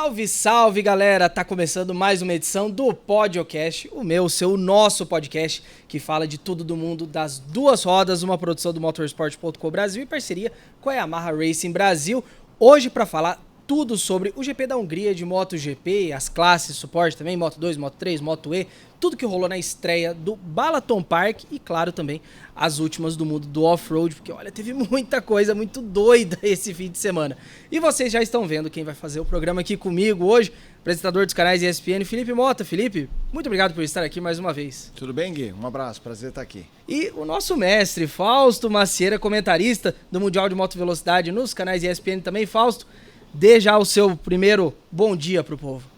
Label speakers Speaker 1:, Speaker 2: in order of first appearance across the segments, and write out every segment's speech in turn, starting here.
Speaker 1: Salve, salve, galera! Tá começando mais uma edição do Podcast, o nosso podcast que fala de tudo do mundo das duas rodas, uma produção do Motorsport.com Brasil em parceria com a Yamaha Racing Brasil. Hoje para falar tudo sobre o GP da Hungria de MotoGP, as classes, suporte também, Moto 2, Moto 3, Moto E, tudo que rolou na estreia do Balaton Park e, claro, também as últimas do mundo do off-road, porque, olha, teve muita coisa muito doida esse fim de semana. E vocês já estão vendo quem vai fazer o programa aqui comigo hoje, apresentador dos canais ESPN, Felipe Mota. Felipe, muito obrigado por estar aqui mais uma vez.
Speaker 2: Tudo bem, Gui? Um abraço, prazer estar aqui.
Speaker 1: E o nosso mestre, Fausto Macieira, comentarista do Mundial de Moto Velocidade nos canais ESPN também. Fausto, dê já o seu primeiro bom dia pro povo.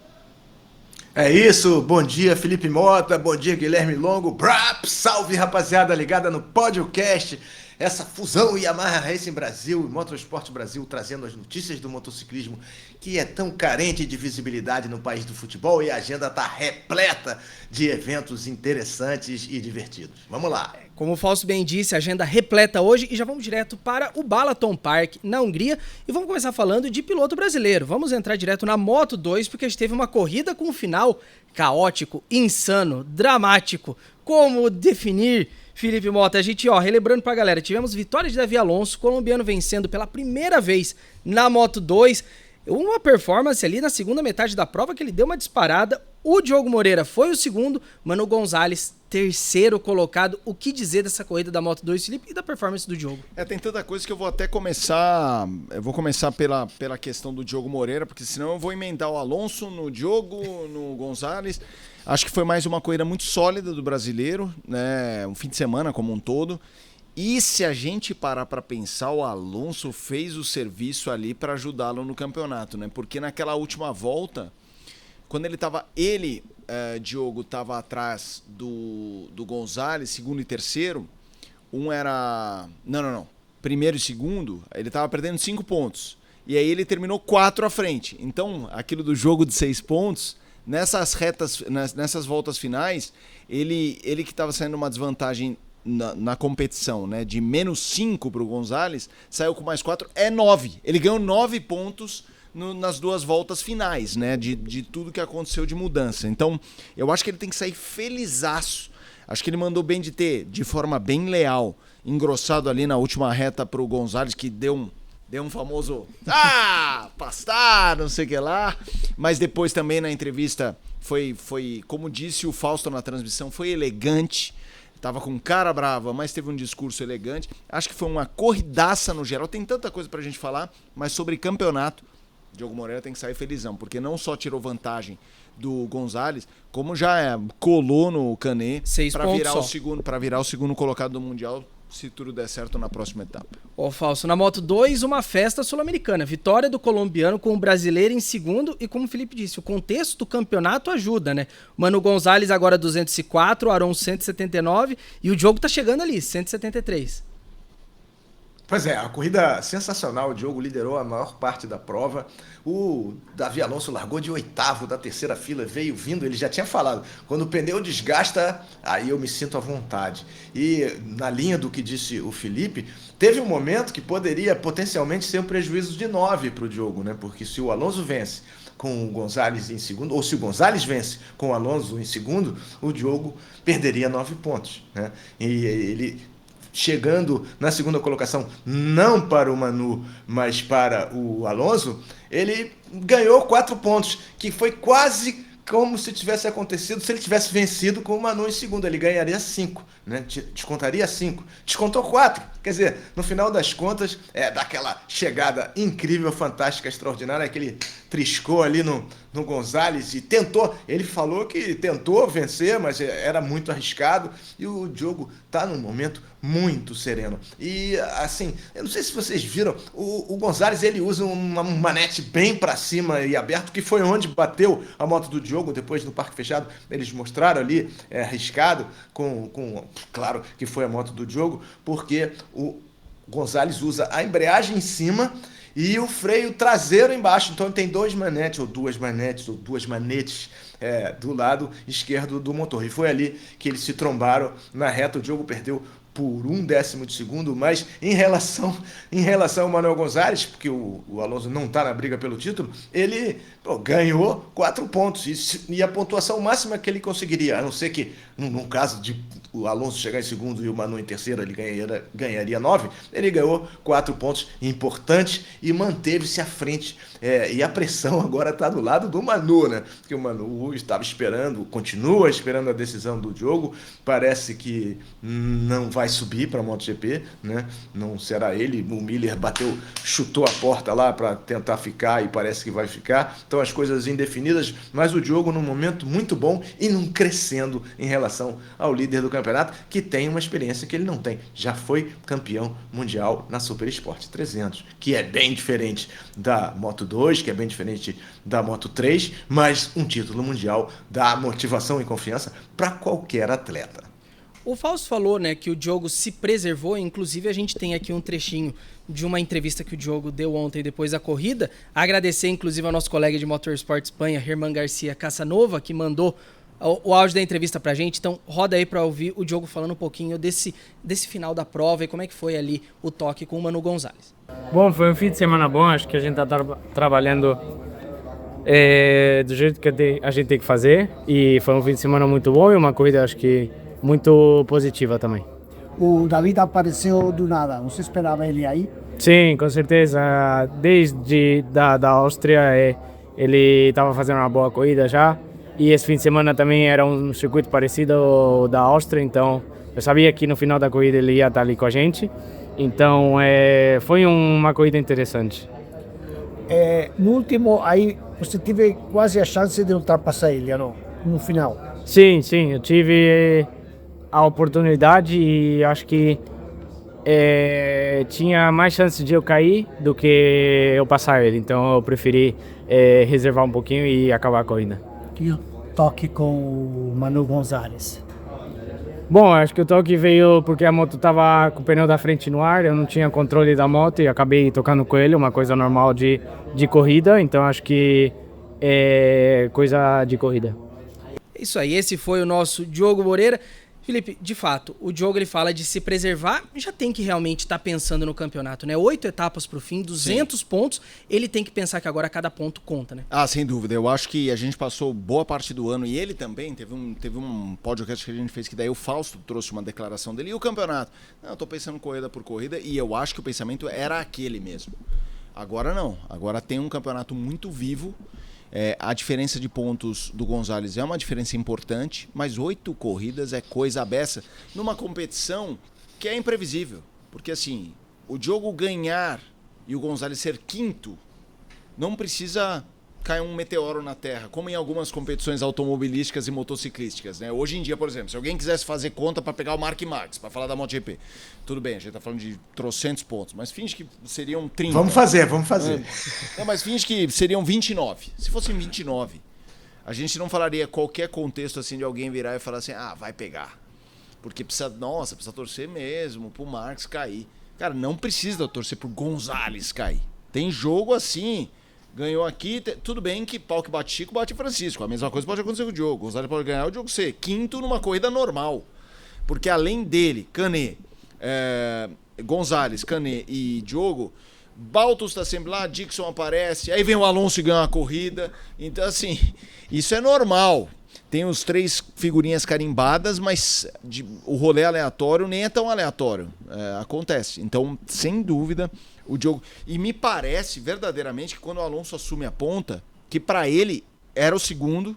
Speaker 3: É isso, bom dia Felipe Mota, bom dia Guilherme Longo, salve rapaziada ligada no Podcast, essa fusão Yamaha Racing Brasil e Motorsport Brasil trazendo as notícias do motociclismo que é tão carente de visibilidade no país do futebol e a agenda tá repleta de eventos interessantes e divertidos. Vamos lá.
Speaker 1: Como o Fausto bem disse, agenda repleta hoje e já vamos direto para o Balaton Park, na Hungria, e vamos começar falando de piloto brasileiro. Vamos entrar direto na Moto 2, porque a gente teve uma corrida com um final caótico, insano, dramático. Como definir, Felipe Mota? A gente, relembrando pra galera, tivemos vitória de Davi Alonso, colombiano vencendo pela primeira vez na Moto 2, uma performance ali na segunda metade da prova que ele deu uma disparada. O Diogo Moreira foi o segundo, Manu Gonzalez, terceiro colocado. O que dizer dessa corrida da Moto 2, Felipe, e da performance do Diogo?
Speaker 2: Tem tanta coisa que eu vou até começar. Eu vou começar pela questão do Diogo Moreira, porque senão eu vou emendar o Alonso no Diogo, no Gonzalez. Acho que foi mais uma corrida muito sólida do brasileiro, né? Um fim de semana como um todo. E se a gente parar para pensar, o Alonso fez o serviço ali para ajudá-lo no campeonato, né? Porque naquela última volta, quando Diogo estava atrás do Gonzalez, segundo e terceiro, primeiro e segundo, ele estava perdendo 5 pontos. E aí ele terminou 4 à frente. Então, aquilo do jogo de 6 pontos, nessas voltas finais, ele que estava saindo uma desvantagem na competição, né, de menos 5 para o Gonzalez, saiu com mais 4, é 9. Ele ganhou 9 pontos nas duas voltas finais, né, de tudo que aconteceu de mudança. Então, eu acho que ele tem que sair felizaço. Acho que ele mandou bem de forma bem leal, engrossado ali na última reta para o Gonzalez, que deu um famoso pastar, não sei o que lá. Mas depois também na entrevista foi, como disse o Fausto na transmissão, foi elegante. Tava com cara brava, mas teve um discurso elegante. Acho que foi uma corridaça no geral. Tem tanta coisa pra gente falar, mas sobre campeonato, Diogo Moreira tem que sair felizão, porque não só tirou vantagem do Gonzalez, como já colou no Canet para virar o segundo colocado do Mundial, se tudo der certo na próxima etapa.
Speaker 1: Falso, na Moto 2, uma festa sul-americana. Vitória do colombiano com o brasileiro em segundo e, como o Felipe disse, o contexto do campeonato ajuda, né? Manu Gonzalez agora 204, o Aron 179 e o Diogo tá chegando ali, 173.
Speaker 3: Pois é, a corrida sensacional, o Diogo liderou a maior parte da prova, o Davi Alonso largou de 8º da terceira fila, veio vindo, ele já tinha falado, quando o pneu desgasta, aí eu me sinto à vontade. E na linha do que disse o Felipe, teve um momento que poderia potencialmente ser um prejuízo de 9 para o Diogo, né? Porque se o Alonso vence com o Gonzalez em segundo, ou se o Gonzalez vence com o Alonso em segundo, o Diogo perderia 9 pontos, né? E ele chegando na segunda colocação, não para o Manu, mas para o Alonso, ele ganhou 4 pontos, que foi quase como se tivesse acontecido se ele tivesse vencido com o Manu em segundo. Ele ganharia 5, né? Descontaria 5. Descontou 4. Quer dizer, no final das contas, daquela chegada incrível, fantástica, extraordinária, aquele triscou ali no Gonzalez e tentou. Ele falou que tentou vencer, mas era muito arriscado. E o Diogo tá num momento muito sereno. E, assim, eu não sei se vocês viram, o Gonzalez, ele usa um manete bem para cima e aberto, que foi onde bateu a moto do Diogo, depois no parque fechado. Eles mostraram ali, arriscado, claro que foi a moto do Diogo, porque o Gonzalez usa a embreagem em cima e o freio traseiro embaixo. Então tem duas manetes do lado esquerdo do motor. E foi ali que eles se trombaram na reta. O Diogo perdeu por 1/10 de segundo, mas em relação ao Manuel Gonzalez, porque o Alonso não está na briga pelo título, ele ganhou 4 pontos e a pontuação máxima que ele conseguiria, a não ser que, no caso de o Alonso chegar em segundo e o Manu em terceiro, ele ganharia 9, ele ganhou 4 pontos importantes e manteve-se à frente. E a pressão agora está do lado do Manu, né? Porque o Manu estava esperando, continua esperando a decisão do jogo, parece que não vai subir para a MotoGP, né? Não será ele, o Miller chutou a porta lá para tentar ficar e parece que vai ficar, então as coisas indefinidas, mas o Diogo num momento muito bom e num crescendo em relação ao líder do campeonato, que tem uma experiência que ele não tem, já foi campeão mundial na Super Sport 300, que é bem diferente da Moto 2, que é bem diferente da Moto 3, mas um título mundial dá motivação e confiança para qualquer atleta.
Speaker 1: O Fausto falou, né, que o Diogo se preservou, inclusive a gente tem aqui um trechinho de uma entrevista que o Diogo deu ontem depois da corrida. Agradecer inclusive ao nosso colega de Motorsport Espanha, Germán Garcia Casanova, que mandou o áudio da entrevista pra gente. Então roda aí pra ouvir o Diogo falando um pouquinho desse final da prova e como é que foi ali o toque com o Manu Gonzalez.
Speaker 4: Bom, foi um fim de semana bom, acho que a gente está trabalhando do jeito que a gente tem que fazer e foi um fim de semana muito bom e uma corrida acho que muito positiva também.
Speaker 5: O David apareceu do nada, você esperava ele aí?
Speaker 4: Sim, com certeza, desde da Áustria ele estava fazendo uma boa corrida já e esse fim de semana também era um circuito parecido ao da Áustria, então eu sabia que no final da corrida ele ia estar ali com a gente, então foi uma corrida interessante.
Speaker 5: No último, aí você teve quase a chance de ultrapassar ele, não? No final.
Speaker 4: Sim, eu tive a oportunidade e acho que tinha mais chance de eu cair do que eu passar ele, então eu preferi reservar um pouquinho e acabar a corrida.
Speaker 5: E o toque com o Manu Gonzalez?
Speaker 4: Bom, acho que o toque veio porque a moto estava com o pneu da frente no ar, eu não tinha controle da moto e acabei tocando com ele, uma coisa normal de corrida, então acho que é coisa de corrida.
Speaker 1: Isso aí, esse foi o nosso Diogo Moreira. Felipe, de fato, o Diogo ele fala de se preservar, já tem que realmente estar pensando no campeonato, né? 8 etapas para o fim, 200 pontos, ele tem que pensar que agora cada ponto conta, né?
Speaker 2: Ah, sem dúvida. Eu acho que a gente passou boa parte do ano, e ele também, teve um podcast que a gente fez, que daí o Fausto trouxe uma declaração dele, e o campeonato? Não, eu tô pensando corrida por corrida, e eu acho que o pensamento era aquele mesmo. Agora não, agora tem um campeonato muito vivo. A diferença de pontos do Gonzalez é uma diferença importante, mas 8 corridas é coisa abessa numa competição que é imprevisível. Porque assim, o Diogo ganhar e o Gonzalez ser quinto, não precisa cair um meteoro na Terra, como em algumas competições automobilísticas e motociclísticas, né? Hoje em dia, por exemplo, se alguém quisesse fazer conta para pegar o Mark Marques, para falar da MotoGP, tudo bem, a gente tá falando de trocentos pontos, mas finge que seriam 30.
Speaker 3: Vamos fazer.
Speaker 2: Não, mas finge que seriam 29. Se fossem 29, a gente não falaria qualquer contexto assim de alguém virar e falar assim, vai pegar. Porque precisa torcer mesmo pro Marques cair. Cara, não precisa torcer pro Gonzalez cair. Tem jogo assim... Ganhou aqui, tudo bem que pau que bate Chico, bate Francisco. A mesma coisa pode acontecer com o Diogo. O Gonzalez pode ganhar, o Diogo ser quinto numa corrida normal. Porque além dele, Canet, Gonzalez, Canet e Diogo, Baltus tá sempre lá, Dixon aparece, aí vem o Alonso e ganha uma corrida. Então, assim, isso é normal. Tem os 3 figurinhas carimbadas, mas o rolê aleatório nem é tão aleatório. Acontece. Então, sem dúvida... O Diogo, e me parece verdadeiramente que quando o Alonso assume a ponta, que pra ele era o segundo,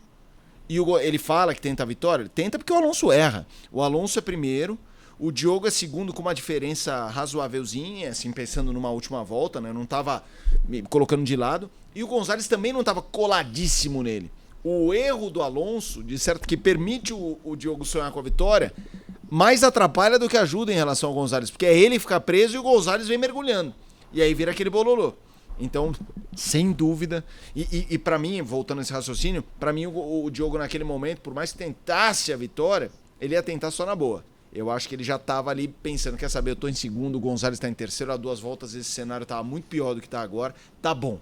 Speaker 2: e ele fala que tenta a vitória, ele tenta porque o Alonso erra. O Alonso é primeiro, o Diogo é segundo com uma diferença razoávelzinha, assim, pensando numa última volta, né? Não tava me colocando de lado, e o Gonzalez também não tava coladíssimo nele. O erro do Alonso, de certo que permite o Diogo sonhar com a vitória, mais atrapalha do que ajuda em relação ao Gonzalez, porque é ele ficar preso e o Gonzalez vem mergulhando. E aí vira aquele bololô. Então, sem dúvida, e para mim, voltando a esse raciocínio, para mim o Diogo naquele momento, por mais que tentasse a vitória, ele ia tentar só na boa. Eu acho que ele já tava ali pensando, quer saber, eu tô em segundo, o Gonzalez tá em terceiro, há 2 voltas esse cenário tava muito pior do que tá agora, tá bom.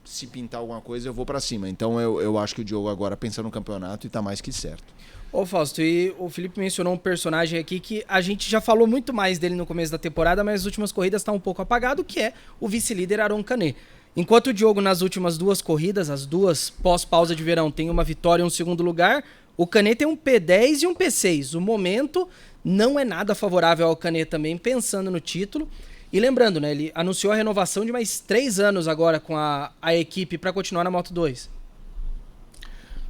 Speaker 2: se pintar alguma coisa, eu vou para cima. Então eu acho que o Diogo agora pensa no campeonato e tá mais que certo.
Speaker 1: Ô Fausto, e o Felipe mencionou um personagem aqui que a gente já falou muito mais dele no começo da temporada, mas nas últimas corridas tá um pouco apagado, que é o vice-líder Aron Canet. Enquanto o Diogo nas últimas 2 corridas, as 2 pós-pausa de verão, tem uma vitória e um segundo lugar, o Canet tem um P10 e um P6. O momento não é nada favorável ao Canet também, pensando no título. E lembrando, né, ele anunciou a renovação de mais 3 anos agora com a equipe para continuar na Moto2.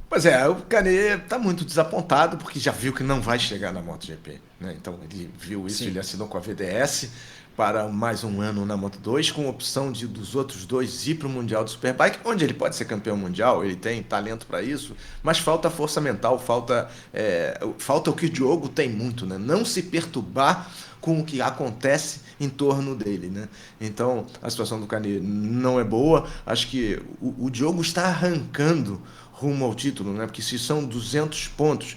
Speaker 3: Pois é, o Canet está muito desapontado porque já viu que não vai chegar na MotoGP, né? Então ele viu isso, ele assinou com a VDS para mais um ano na Moto2, com a opção dos outros 2 ir para o Mundial do Superbike, onde ele pode ser campeão mundial, ele tem talento para isso, mas falta força mental, falta o que o Diogo tem muito, né? Não se perturbar com o que acontece em torno dele, né? Então a situação do Canet não é boa, acho que o Diogo está arrancando rumo ao título, né? Porque se são 200 pontos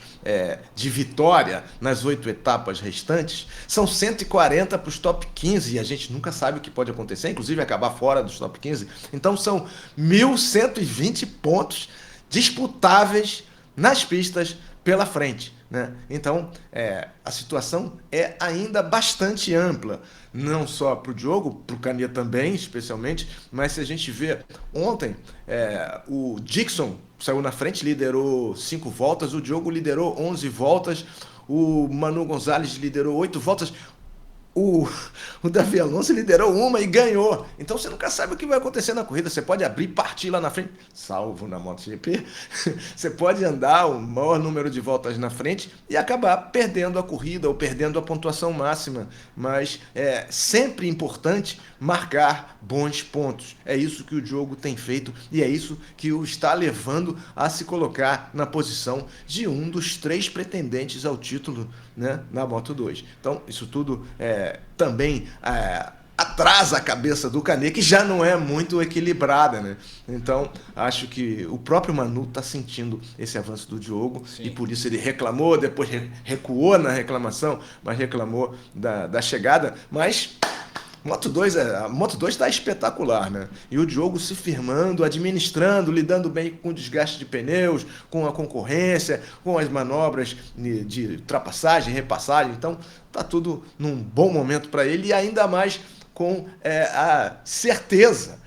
Speaker 3: de vitória nas 8 etapas restantes, são 140 para os top 15 e a gente nunca sabe o que pode acontecer, inclusive acabar fora dos top 15. Então são 1.120 pontos disputáveis nas pistas pela frente, né? Então a situação é ainda bastante ampla, não só para o Diogo, para o Canet também, especialmente, mas se a gente vê ontem, o Dixon saiu na frente, liderou 5 voltas, o Diogo liderou 11 voltas, o Manu Gonzalez liderou 8 voltas, o Davi Alonso liderou 1 e ganhou. Então você nunca sabe o que vai acontecer na corrida. Você pode abrir e partir lá na frente, salvo na MotoGP. Você pode andar o maior número de voltas na frente e acabar perdendo a corrida ou perdendo a pontuação máxima. Mas é sempre importante marcar bons pontos. É isso que o Diogo tem feito e é isso que o está levando a se colocar na posição de um dos 3 pretendentes ao título, né, na Moto2. Então, isso tudo também atrasa a cabeça do Canet, que já não é muito equilibrada, né? Então, acho que o próprio Manu está sentindo esse avanço do Diogo. Sim. E por isso ele reclamou, depois recuou na reclamação, mas reclamou da chegada. Mas a Moto2 está espetacular, né? E o Diogo se firmando, administrando, lidando bem com o desgaste de pneus, com a concorrência, com as manobras de ultrapassagem, repassagem. Então, tá tudo num bom momento para ele e ainda mais com a certeza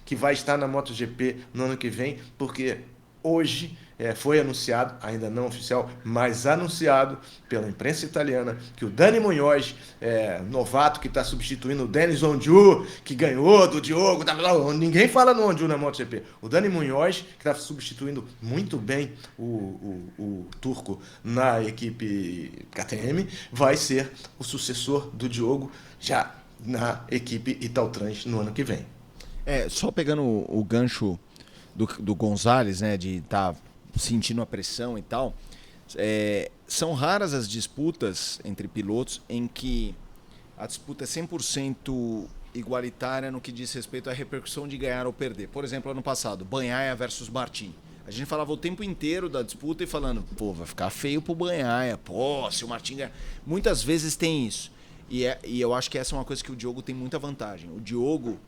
Speaker 3: que vai estar na MotoGP no ano que vem, porque hoje foi anunciado, ainda não oficial, mas anunciado pela imprensa italiana, que o Dani Muñoz, novato que está substituindo o Denis Ondiu, que ganhou do Diogo, ninguém fala no Ondiu na MotoGP. O Dani Muñoz, que está substituindo muito bem o turco na equipe KTM, vai ser o sucessor do Diogo já na equipe Italtrans no ano que vem.
Speaker 2: Só pegando o gancho do Gonzalez, né, de estar sentindo a pressão e tal, são raras as disputas entre pilotos em que a disputa é 100% igualitária no que diz respeito à repercussão de ganhar ou perder. Por exemplo, ano passado, Bagnaia versus Martin. A gente falava o tempo inteiro da disputa e falando, vai ficar feio pro Bagnaia, se o Martin ganhar. Muitas vezes tem isso. E eu acho que essa é uma coisa que o Diogo tem muita vantagem. O Diogo,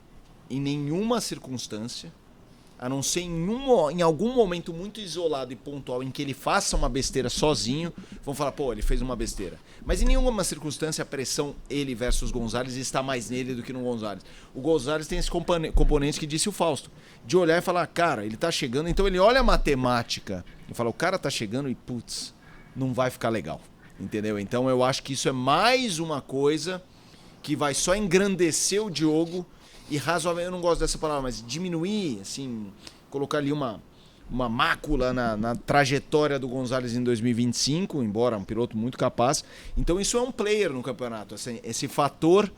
Speaker 2: em nenhuma circunstância, a não ser em algum momento muito isolado e pontual em que ele faça uma besteira sozinho, vão falar, ele fez uma besteira. Mas em nenhuma circunstância a pressão ele versus Gonzalez está mais nele do que no Gonzalez. O Gonzalez tem esse componente que disse o Fausto, de olhar e falar, cara, ele tá chegando, então ele olha a matemática e fala, o cara tá chegando e não vai ficar legal, entendeu? Então eu acho que isso é mais uma coisa que vai só engrandecer o Diogo e razoavelmente, eu não gosto dessa palavra, mas diminuir, assim, colocar ali uma mácula na trajetória do Gonzalez em 2025, embora um piloto muito capaz. Então isso é um player no campeonato, assim, esse fator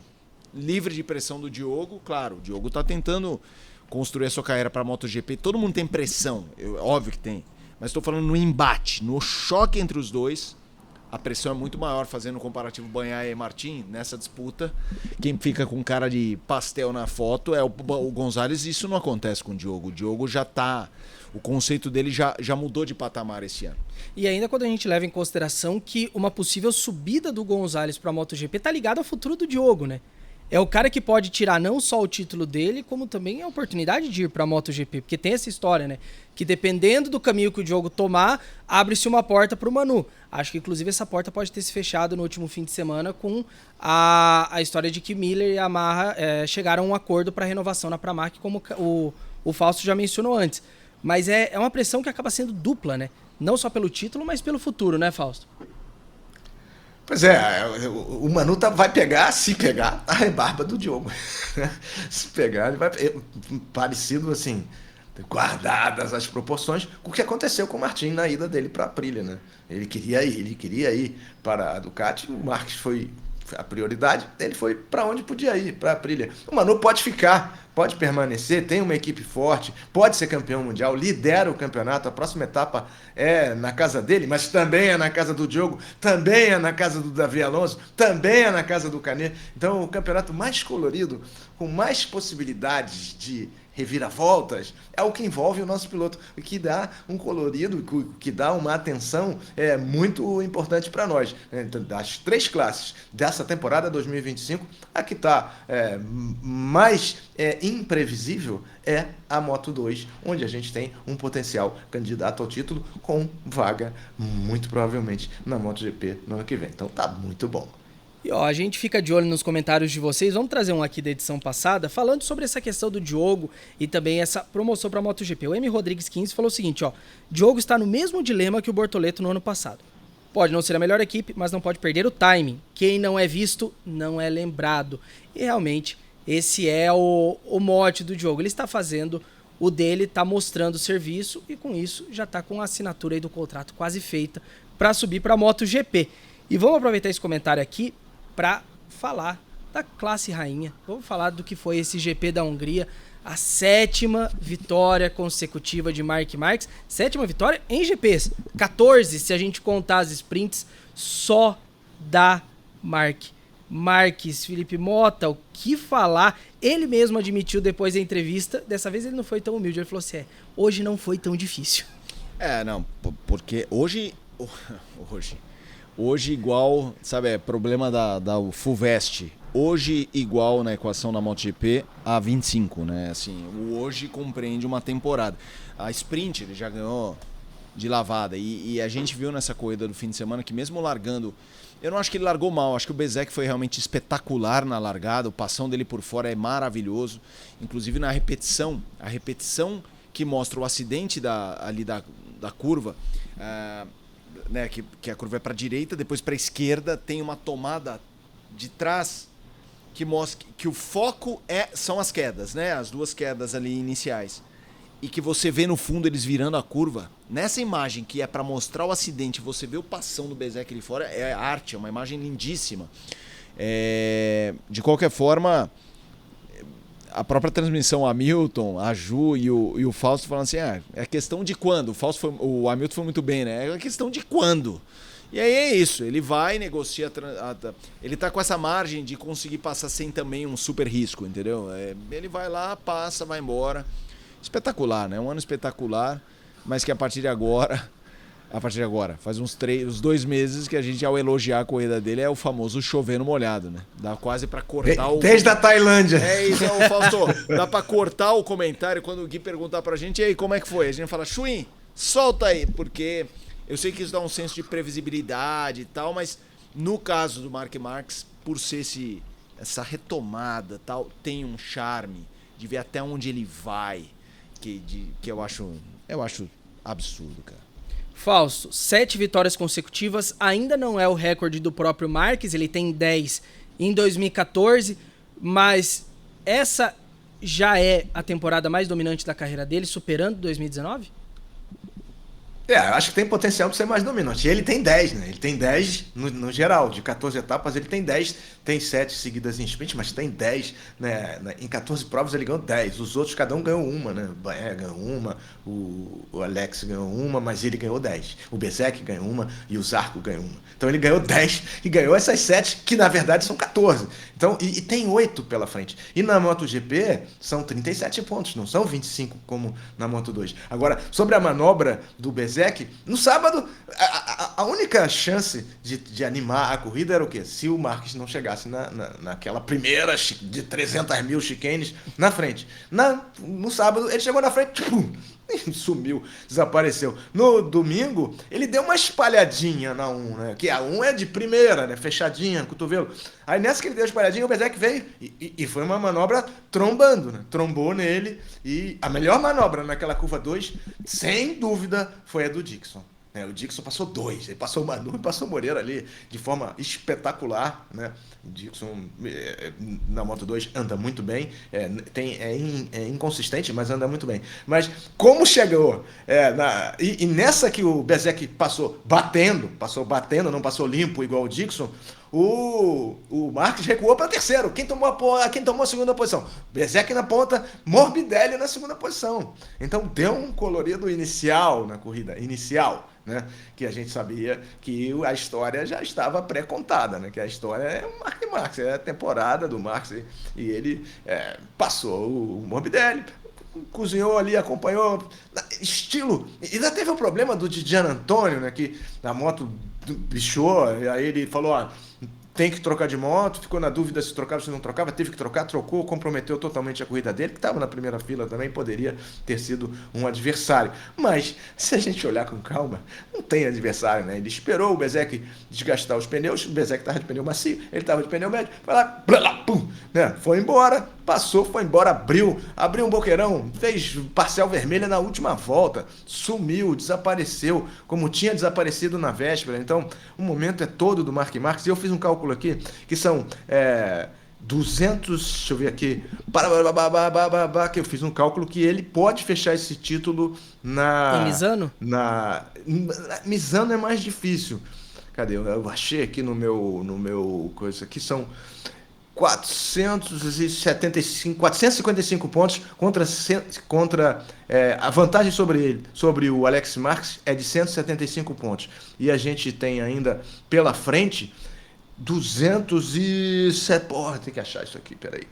Speaker 2: livre de pressão do Diogo. Claro, o Diogo está tentando construir a sua carreira para a MotoGP, todo mundo tem pressão, óbvio que tem, mas estou falando no embate, no choque entre os dois. A pressão é muito maior, fazendo um comparativo Bagnaia e Martin nessa disputa. Quem fica com cara de pastel na foto é o Gonzalez, e isso não acontece com o Diogo. O Diogo já tá... O conceito dele já mudou de patamar esse ano.
Speaker 1: E ainda quando a gente leva em consideração que uma possível subida do Gonzalez para a MotoGP tá ligada ao futuro do Diogo, né? é o cara que pode tirar não só o título dele, como também a oportunidade de ir pra MotoGP, porque tem essa história, né? Que dependendo do caminho que o Diogo tomar, abre-se uma porta pro Manu. Acho que inclusive essa porta pode ter se fechado no último fim de semana com a história de que Miller e Yamaha chegaram a um acordo para renovação na Pramac, como o Fausto já mencionou antes. Mas é uma pressão que acaba sendo dupla, né? Não só pelo título, mas pelo futuro, né, Fausto?
Speaker 3: Pois é, o Manu vai pegar, se pegar, a rebarba do Diogo. Se pegar, ele vai... Parecido assim, guardadas as proporções, com o que aconteceu com o Martin na ida dele para a Aprilia, né? Ele queria ir para a Ducati, o Marques foi a prioridade, ele foi para onde podia ir, para a Aprilia. O Manu pode ficar, pode permanecer, tem uma equipe forte, pode ser campeão mundial, lidera o campeonato, a próxima etapa é na casa dele, mas também é na casa do Diogo, também é na casa do Davi Alonso, também é na casa do Canet. Então, o campeonato mais colorido, com mais possibilidades de reviravoltas, é o que envolve o nosso piloto, o que dá um colorido, que dá uma atenção muito importante para nós. Então, das 3 classes dessa temporada 2025, a que está mais imprevisível é a Moto 2, onde a gente tem um potencial candidato ao título com vaga, muito provavelmente, na MotoGP no ano que vem. Então tá muito bom.
Speaker 1: E a gente fica de olho nos comentários de vocês. Vamos trazer um aqui da edição passada, falando sobre essa questão do Diogo e também essa promoção para a MotoGP. O M. Rodrigues 15 falou o seguinte, Diogo está no mesmo dilema que o Bortoleto no ano passado. Pode não ser a melhor equipe, mas não pode perder o timing. Quem não é visto, não é lembrado. E realmente, esse é o mote do Diogo. Ele está fazendo o dele, está mostrando o serviço e com isso já está com a assinatura aí do contrato quase feita para subir para a MotoGP. E vamos aproveitar esse comentário aqui para falar da classe rainha. Vamos falar do que foi esse GP da Hungria, a 7ª vitória consecutiva de Marc Marques. 7ª vitória em GPs, 14 se a gente contar as sprints, só da Marc Marques. Felipe Mota, o que falar? Ele mesmo admitiu depois da entrevista, dessa vez ele não foi tão humilde, ele falou assim, hoje não foi tão difícil.
Speaker 2: Não, porque hoje igual, sabe, problema da Fulvestre. Hoje igual na equação da MotoGP a 25, né? Assim, o hoje compreende uma temporada. A sprint ele já ganhou de lavada. E a gente viu nessa corrida do fim de semana que mesmo largando... Eu não acho que ele largou mal, acho que o Bezzecchi foi realmente espetacular na largada. O passão dele por fora é maravilhoso. Inclusive na repetição, a repetição que mostra o acidente ali da curva... né, que a curva é para a direita, depois para a esquerda, tem uma tomada de trás que mostra que o foco são as quedas, né, as 2 quedas ali iniciais, e que você vê no fundo eles virando a curva. Nessa imagem que é para mostrar o acidente, você vê o passão do Bezzecchi ali fora, é arte, é uma imagem lindíssima. De qualquer forma, a própria transmissão, a Hamilton, a Ju e o Fausto falando assim, é questão de quando. O Hamilton foi muito bem, né? É questão de quando. E aí é isso, ele vai, negocia, ele tá com essa margem de conseguir passar sem também um super risco, entendeu? Ele vai lá, passa, vai embora. Espetacular, né? Um ano espetacular, mas que a partir de agora, faz uns 2 meses que a gente, ao elogiar a corrida dele, é o famoso chover no molhado, né? Dá quase pra cortar
Speaker 3: Desde a Tailândia.
Speaker 2: É isso, Fausto. Dá pra cortar o comentário quando o Gui perguntar pra gente, e aí, como é que foi? A gente fala, Chuim, solta aí, porque eu sei que isso dá um senso de previsibilidade e tal, mas no caso do Marc Marques, por ser essa retomada tal, tem um charme de ver até onde ele vai, que eu acho absurdo, cara.
Speaker 1: Fausto, 7 vitórias consecutivas, ainda não é o recorde do próprio Marques, ele tem 10 em 2014, mas essa já é a temporada mais dominante da carreira dele, superando 2019?
Speaker 3: Eu acho que tem potencial para ser mais dominante. Ele tem 10, né? Ele tem 10 no geral, de 14 etapas ele tem 10, tem 7 seguidas em sprint, mas tem 10, né? Em 14 provas ele ganhou 10, os outros cada um ganhou uma, né? O Bahia ganhou uma, o Alex ganhou uma, mas ele ganhou 10. O Bezzecchi ganhou uma e o Zarco ganhou uma. Então ele ganhou 10 e ganhou essas 7, que na verdade são 14. Então, e tem 8 pela frente. E na MotoGP são 37 pontos, não são 25 como na Moto2. Agora, sobre a manobra do Bezzecchi, no sábado, A única chance de animar a corrida era o quê? Se o Marques não chegasse naquela primeira de 300 mil chicanes na frente. No sábado, ele chegou na frente, tipo, sumiu, desapareceu. No domingo, ele deu uma espalhadinha na 1, né? Que a 1 é de primeira, né? Fechadinha, cotovelo. Aí nessa que ele deu a espalhadinha, o Bezzecchi veio e foi uma manobra trombando, né? Trombou nele. E a melhor manobra naquela curva 2, sem dúvida, foi a do Dixon. O Dixon passou 2, ele passou o Manu e passou o Moreira ali de forma espetacular, né? O Dixon na Moto 2 anda muito bem, é inconsistente, mas anda muito bem. Mas como chegou, e nessa que o Bezzecchi passou batendo, não passou limpo igual o Dixon, o Marques recuou para terceiro. Quem tomou a segunda posição? Bezzecchi na ponta, Morbidelli na segunda posição. Então deu um colorido inicial na corrida, né? Que a gente sabia que a história já estava pré-contada, né? Que a história é o Marques, é a temporada do Marques, e ele passou o Morbidelli, cozinhou ali, acompanhou, estilo. E ainda teve o problema do Gian Antonio, né? Que a moto bichou, e aí ele falou, tem que trocar de moto, ficou na dúvida se trocava, se não trocava, teve que trocar, trocou, comprometeu totalmente a corrida dele, que estava na primeira fila também, poderia ter sido um adversário. Mas, se a gente olhar com calma, não tem adversário, né? Ele esperou o Bezzecchi desgastar os pneus, o Bezzecchi estava de pneu macio, ele estava de pneu médio, foi lá, pum, né? Foi embora, passou, foi embora, abriu um boqueirão, fez parcial vermelha na última volta, sumiu, desapareceu, como tinha desaparecido na véspera. Então, o momento é todo do Mark Marques, e eu fiz um cálculo aqui, que são 200, deixa eu ver aqui, que eu fiz um cálculo que ele pode fechar esse título
Speaker 1: em Misano?
Speaker 3: Misano é mais difícil. Cadê? Eu achei aqui no meu coisa aqui, são 455 pontos contra a vantagem sobre o Alex Marques é de 175 pontos. E a gente tem ainda pela frente 207... Porra, tem que achar isso aqui, peraí.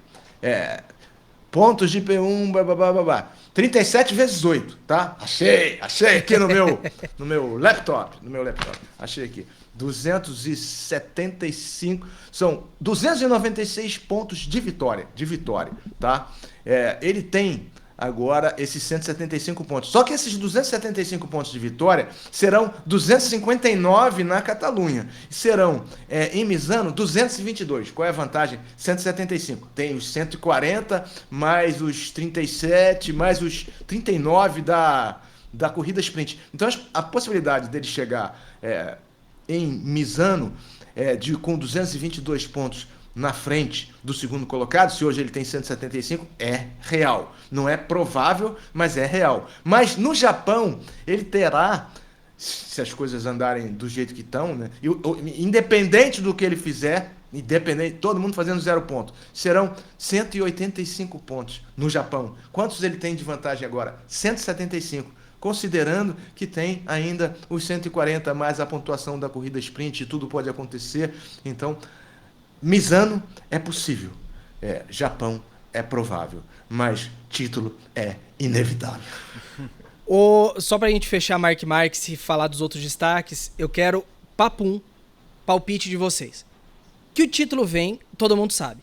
Speaker 3: Pontos de P1, 37 vezes 8, tá? Achei aqui no meu laptop. Achei aqui. 275, são 296 pontos de vitória, tá? Ele tem agora esses 175 pontos. Só que esses 275 pontos de vitória serão 259 na Catalunha. Serão, em Misano, 222. Qual é a vantagem? 175. Tem os 140, mais os 37, mais os 39 da corrida sprint. Então, a possibilidade dele chegar em Misano com 222 pontos na frente do segundo colocado, se hoje ele tem 175, é real. Não é provável, mas é real. Mas no Japão, ele terá, se as coisas andarem do jeito que estão, né, independente do que ele fizer, todo mundo fazendo 0 ponto, serão 185 pontos no Japão. Quantos ele tem de vantagem agora? 175. Considerando que tem ainda os 140 mais a pontuação da corrida sprint, tudo pode acontecer. Então, Misano é possível, Japão é provável, mas título é inevitável.
Speaker 1: Só pra gente fechar Mark Marques e falar dos outros destaques, eu quero palpite de vocês. Que o título vem, todo mundo sabe.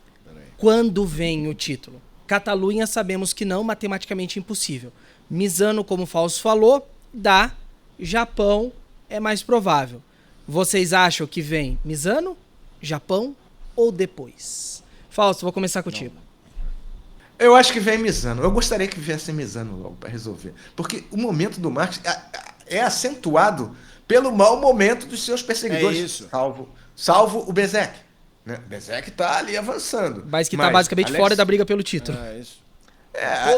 Speaker 1: Quando vem o título? Catalunha sabemos que não, matematicamente impossível. Misano, como o Fausto falou, dá. Japão é mais provável. Vocês acham que vem Misano, Japão ou depois? Fausto, vou começar contigo.
Speaker 3: Eu acho que vem Misano. Eu gostaria que viesse Misano logo para resolver. Porque o momento do Marques é acentuado pelo mau momento dos seus perseguidores.
Speaker 2: É isso.
Speaker 3: Salvo o Bezzecchi. Né? O Bezzecchi tá ali avançando.
Speaker 1: Mas que tá basicamente fora da briga pelo título.
Speaker 2: É isso.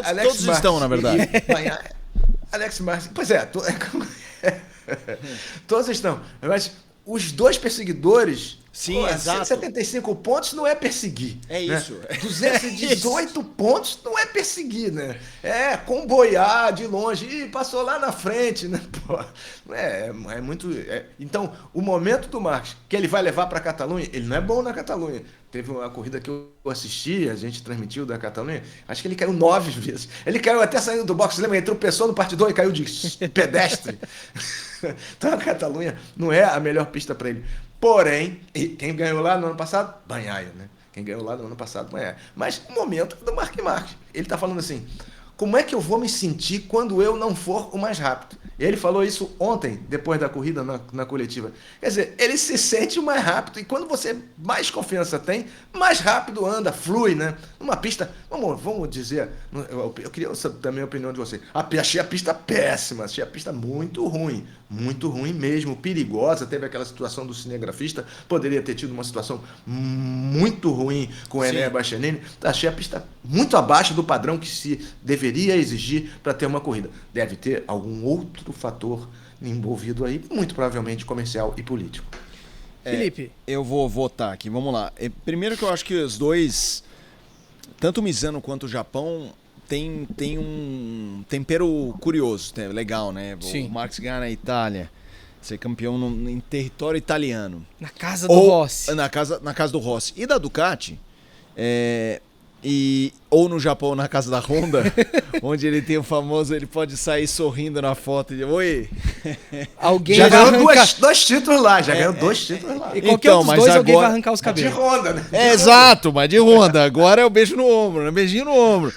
Speaker 3: Alex
Speaker 2: todos estão, na verdade.
Speaker 3: Alex Marques. Pois todos estão. Mas os dois perseguidores.
Speaker 2: Sim, exato.
Speaker 3: 175 pontos não é perseguir.
Speaker 2: É isso.
Speaker 3: Né? 218 pontos não é perseguir, né? Comboiar de longe. Ih, passou lá na frente, né? Pô, é muito... Então, o momento do Marques, que ele vai levar para a Catalunha, ele não é bom na Catalunha. Teve uma corrida que eu assisti, a gente transmitiu da Catalunha, acho que ele caiu 9 vezes. Ele caiu até saindo do box, lembra? Ele tropeçou no partidor e caiu de pedestre. Então a Catalunha não é a melhor pista para ele. Porém, quem ganhou lá no ano passado? Bagnaia, né? Quem ganhou lá no ano passado, Bagnaia. Mas o momento é do Marc Marques. Ele está falando assim, como é que eu vou me sentir quando eu não for o mais rápido? Ele falou isso ontem, depois da corrida na coletiva. Quer dizer, ele se sente o mais rápido. E quando você mais confiança tem, mais rápido anda, flui, né? Numa pista, vamos dizer, eu queria saber também a opinião de você. Achei a pista péssima, achei a pista muito ruim mesmo, perigosa. Teve aquela situação do cinegrafista, poderia ter tido uma situação muito ruim com o Enea Bastianini. Achei a pista muito abaixo do padrão que se deveria exigir para ter uma corrida. Deve ter algum outro fator envolvido aí, muito provavelmente comercial e político.
Speaker 1: Felipe.
Speaker 2: Eu vou votar aqui, vamos lá. Primeiro que eu acho que os dois, tanto o Misano quanto o Japão, tem um tempero curioso, legal, né?
Speaker 1: Sim.
Speaker 2: O Marques ganhar na Itália, ser campeão em território italiano.
Speaker 1: Na casa do Rossi.
Speaker 2: Na casa do Rossi. E da Ducati, ou no Japão, na casa da Honda, onde ele tem o famoso, ele pode sair sorrindo na foto e oi.
Speaker 1: Alguém
Speaker 3: já
Speaker 1: vai
Speaker 3: ganhou
Speaker 1: arrancar...
Speaker 3: dois títulos lá, ganhou 2 títulos lá.
Speaker 1: E qualquer um dos dois, alguém vai arrancar os
Speaker 3: De
Speaker 1: cabelos.
Speaker 3: Honda, né?
Speaker 2: Exato, mas de Honda. Agora é o beijo no ombro, né? Beijinho no ombro.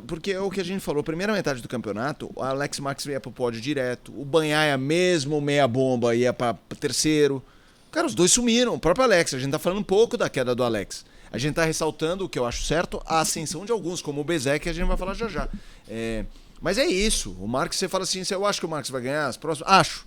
Speaker 2: Porque é o que a gente falou, primeira metade do campeonato, o Alex Marques ia pro pódio direto, o Bagnaia mesmo, meia bomba, ia para terceiro. Cara, os dois sumiram, o próprio Alex, a gente tá falando um pouco da queda do Alex. A gente tá ressaltando, o que eu acho certo, a ascensão de alguns, como o Bezek, que a gente vai falar já. Mas é isso, o Marques, você fala assim, eu acho que o Marques vai ganhar as próximas? Acho.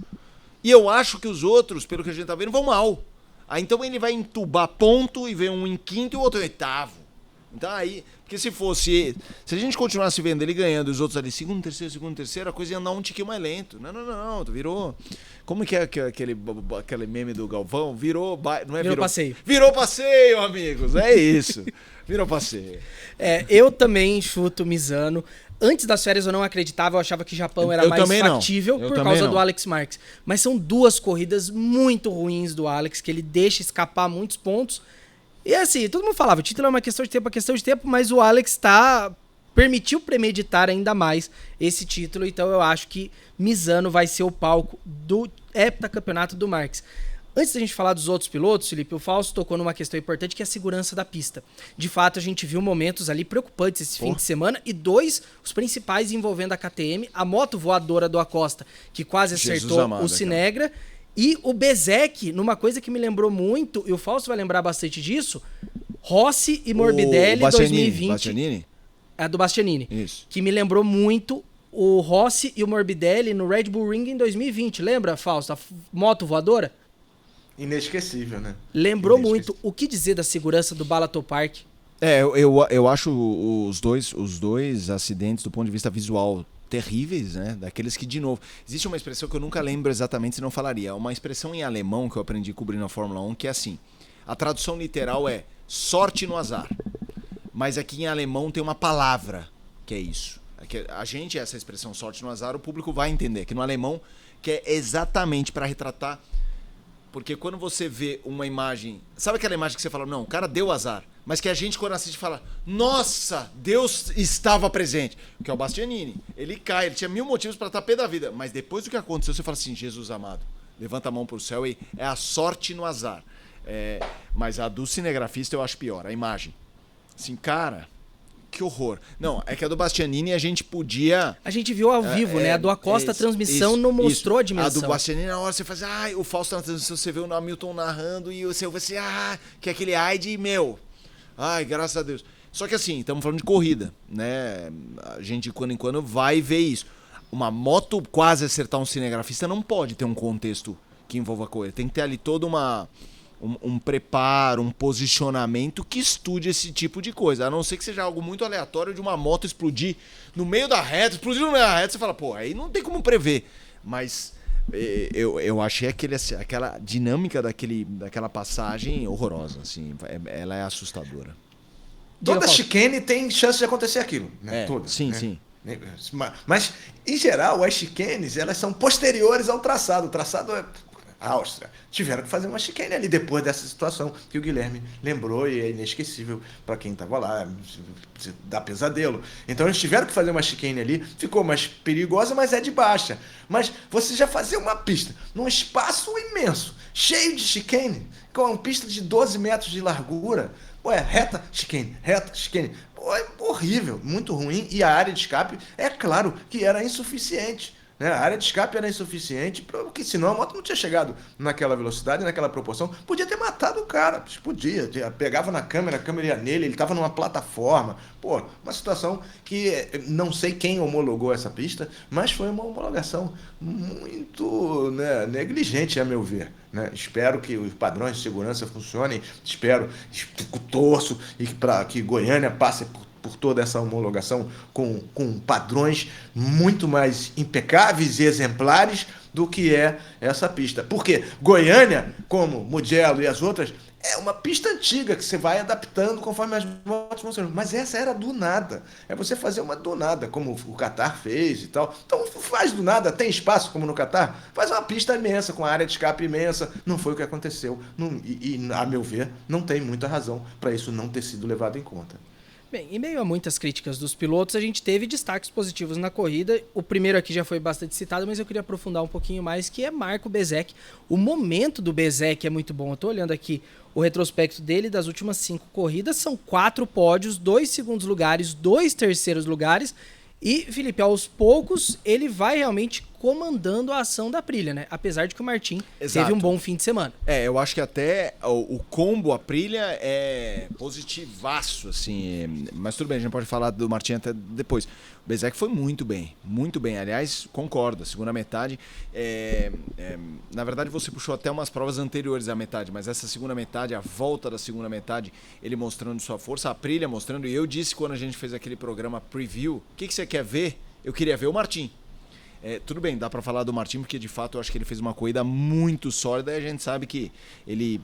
Speaker 2: E eu acho que os outros, pelo que a gente tá vendo, vão mal. Aí então ele vai entubar ponto e vem um em quinto e o outro em oitavo. Então aí, porque se a gente continuasse vendo ele ganhando e os outros ali segundo, terceiro, a coisa ia andar um tiquinho mais lento. Não, virou... Como que é aquele meme do Galvão? Virou
Speaker 1: passeio.
Speaker 2: Virou passeio, amigos, é isso. Virou passeio.
Speaker 1: Eu também chuto Misano. Antes das férias eu não acreditava, eu achava que o Japão era mais factível por causa do Alex Marques. Mas são 2 corridas muito ruins do Alex, que ele deixa escapar muitos pontos. E assim, todo mundo falava, o título é uma questão de tempo, mas o Alex permitiu premeditar ainda mais esse título, então eu acho que Misano vai ser o palco do heptacampeonato do Marques. Antes da gente falar dos outros pilotos, Felipe, o Fausto tocou numa questão importante, que é a segurança da pista. De fato, a gente viu momentos ali preocupantes esse fim de semana, e 2, os principais envolvendo a KTM, a moto voadora do Acosta, que quase acertou o Sinegra, e o Bezek, numa coisa que me lembrou muito, e o Fausto vai lembrar bastante disso, Rossi e Morbidelli 2020.
Speaker 2: Bastianini?
Speaker 1: É do Bastianini.
Speaker 2: Isso. Que
Speaker 1: me lembrou muito o Rossi e o Morbidelli no Red Bull Ring em 2020. Lembra, Fausto? A moto voadora?
Speaker 3: Inesquecível, né?
Speaker 1: Lembrou muito. O que dizer da segurança do Balaton Park?
Speaker 2: Eu acho os dois acidentes do ponto de vista visual terríveis, né? Daqueles que, de novo... Existe uma expressão que eu nunca lembro exatamente, se não falaria. Uma expressão em alemão que eu aprendi cobrindo a Fórmula 1, que é assim. A tradução literal é sorte no azar. Mas aqui em alemão tem uma palavra que é isso. Essa expressão sorte no azar, o público vai entender. Que no alemão, que é exatamente para retratar... Porque quando você vê uma imagem... Sabe aquela imagem que você fala, não, o cara deu azar. Mas que a gente, quando assiste, fala, nossa, Deus estava presente. Que é o Bastianini. Ele cai, ele tinha 1000 motivos para estar pé da vida. Mas depois do que aconteceu, você fala assim, Jesus amado, levanta a mão pro céu e é a sorte no azar. Mas a do cinegrafista eu acho pior, a imagem. Assim, cara... Que horror. Não, é que a do Bastianini a gente podia...
Speaker 1: A gente viu ao vivo, né? A do Acosta, a transmissão não mostrou a dimensão.
Speaker 2: A do Bastianini, na hora você faz... o Fausto na transmissão, você vê o Hamilton narrando e você vai assim... que é aquele de meu. Graças a Deus. Só que assim, estamos falando de corrida, né? A gente, de quando em quando, vai ver isso. Uma moto quase acertar um cinegrafista não pode ter um contexto que envolva a corrida. Tem que ter ali toda um preparo, um posicionamento que estude esse tipo de coisa. A não ser que seja algo muito aleatório de uma moto explodir no meio da reta, você fala, aí não tem como prever. Mas eu achei aquela dinâmica daquela passagem horrorosa, assim, ela é assustadora.
Speaker 3: Toda chicane tem chance de acontecer aquilo, né? Toda,
Speaker 2: sim,
Speaker 3: né?
Speaker 2: sim.
Speaker 3: Mas, em geral, as chicanes, elas são posteriores ao traçado. O traçado Áustria, tiveram que fazer uma chicane ali depois dessa situação que o Guilherme lembrou e é inesquecível para quem estava lá, dá pesadelo. Então eles tiveram que fazer uma chicane ali, ficou mais perigosa, mas é de baixa. Mas você já fazer uma pista num espaço imenso, cheio de chicane, com uma pista de 12 metros de largura, reta, chicane, é horrível, muito ruim, e a área de escape, é claro que era insuficiente. Né? A área de escape era insuficiente, porque senão a moto não tinha chegado naquela velocidade, naquela proporção. Podia ter matado o cara, podia. Pegava na câmera, a câmera ia nele, ele estava numa plataforma. Uma situação que não sei quem homologou essa pista, mas foi uma homologação muito, né, negligente, a meu ver. Né? Espero que os padrões de segurança funcionem, torço e para que Goiânia passe por toda essa homologação com padrões muito mais impecáveis e exemplares do que é essa pista. Porque Goiânia, como Mugello e as outras, é uma pista antiga que você vai adaptando conforme as motos funcionam. Mas essa era do nada. É você fazer uma do nada, como o Qatar fez e tal. Então faz do nada, tem espaço como no Qatar, faz uma pista imensa, com área de escape imensa. Não foi o que aconteceu. A meu ver, não tem muita razão para isso não ter sido levado em conta.
Speaker 1: Bem, em meio a muitas críticas dos pilotos, a gente teve destaques positivos na corrida. O primeiro aqui já foi bastante citado, mas eu queria aprofundar um pouquinho mais, que é Marco Bezzecchi. O momento do Bezzecchi é muito bom. Eu tô olhando aqui o retrospecto dele das últimas 5 corridas. São 4 pódios, 2 segundos lugares, 2 terceiros lugares. E, Felipe, aos poucos, ele vai realmente comandando a ação da Aprilia, né? Apesar de que o Martin teve um bom fim de semana.
Speaker 2: Eu acho que até o combo Aprilia é positivaço, assim. Mas tudo bem, a gente pode falar do Martin até depois. O Bezzecchi foi muito bem, muito bem. Aliás, concordo, a segunda metade... na verdade, você puxou até umas provas anteriores à metade, mas essa segunda metade, a volta da segunda metade, ele mostrando sua força, a Aprilia mostrando, e eu disse quando a gente fez aquele programa preview, o que você quer ver? Eu queria ver o Martin. Tudo bem, dá pra falar do Martin, porque de fato eu acho que ele fez uma corrida muito sólida e a gente sabe que ele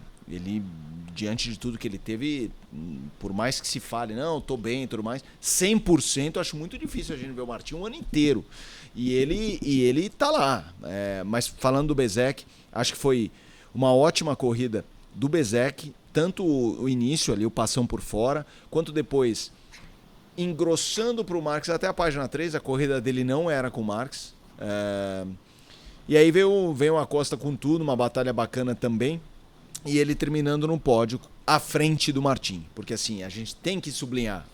Speaker 2: diante de tudo que ele teve, por mais que se fale, não, tô bem e tudo mais, 100% eu acho muito difícil a gente ver o Martin um ano inteiro. E ele tá lá. Mas falando do Bezzecchi, acho que foi uma ótima corrida do Bezzecchi, tanto o início ali, o passão por fora, quanto depois engrossando pro Marques até a página 3, a corrida dele não era com o Marques. E aí veio a Acosta com tudo, uma batalha bacana também, e ele terminando no pódio à frente do Martin, porque assim, a gente tem que sublinhar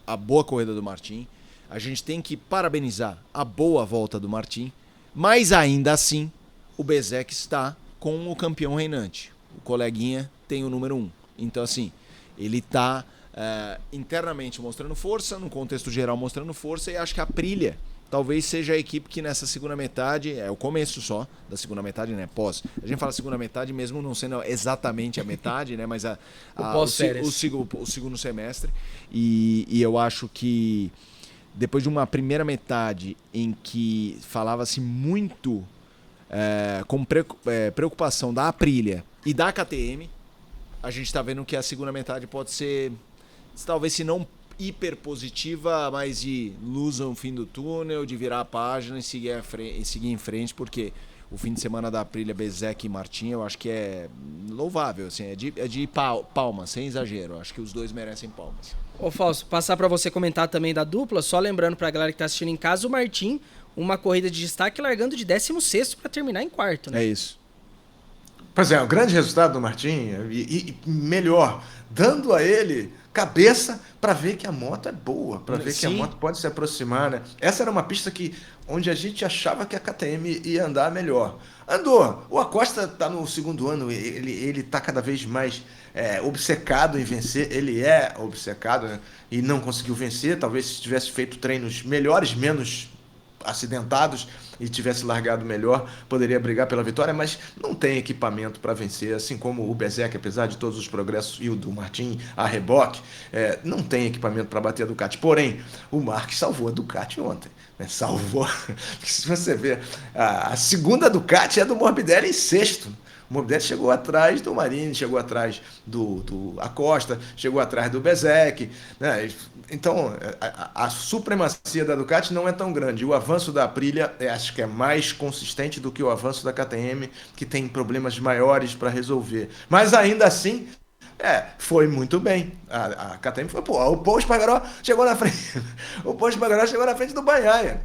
Speaker 2: a boa corrida do Martin, a gente tem que parabenizar a boa volta do Martin, mas ainda assim o Bezzecchi está com o campeão reinante, o coleguinha tem o número 1, então assim, ele está internamente mostrando força, no contexto geral mostrando força, e acho que a Aprilia talvez seja a equipe que nessa segunda metade, é o começo só da segunda metade, né? A gente fala segunda metade mesmo não sendo exatamente a metade, né? Mas o segundo semestre. E eu acho que depois de uma primeira metade em que falava-se muito com preocupação da Aprilia e da KTM, a gente está vendo que a segunda metade pode ser, talvez se não hiper positiva, mas de luz no fim do túnel, de virar a página e seguir em frente, porque o fim de semana da Aprilia, Bezzecchi e Martin, eu acho que é louvável, assim, é de palmas, sem exagero, eu acho que os dois merecem palmas.
Speaker 1: Ô Fausto, passar para você comentar também da dupla, só lembrando para a galera que tá assistindo em casa, o Martin, uma corrida de destaque largando de 16º para terminar em 4º, né?
Speaker 2: É isso.
Speaker 3: Pois é, um grande resultado do Martin e melhor, dando a ele cabeça para ver que a moto é boa, para ver que a moto pode se aproximar, né? Essa era uma pista onde a gente achava que a KTM ia andar melhor. Andou. O Acosta está no segundo ano, ele está cada vez mais obcecado em vencer. Ele é obcecado, né? E não conseguiu vencer. Talvez se tivesse feito treinos melhores, menos acidentados e tivesse largado melhor, poderia brigar pela vitória, mas não tem equipamento para vencer, assim como o Bezzecchi, apesar de todos os progressos, e o do Martin a reboque, não tem equipamento para bater a Ducati. Porém, o Marques salvou a Ducati ontem, né? Salvou. Se você ver, a segunda Ducati é do Morbidelli em 6º. O Morbidelli chegou atrás do Marini, chegou atrás do Acosta, chegou atrás do Bezzecchi, né? Então, a supremacia da Ducati não é tão grande. O avanço da Aprilia, acho que é mais consistente do que o avanço da KTM, que tem problemas maiores para resolver. Mas ainda assim, foi muito bem. A KTM foi, o Paul Espargaró chegou na frente. O Paul Espargaró chegou na frente do Bagnaia.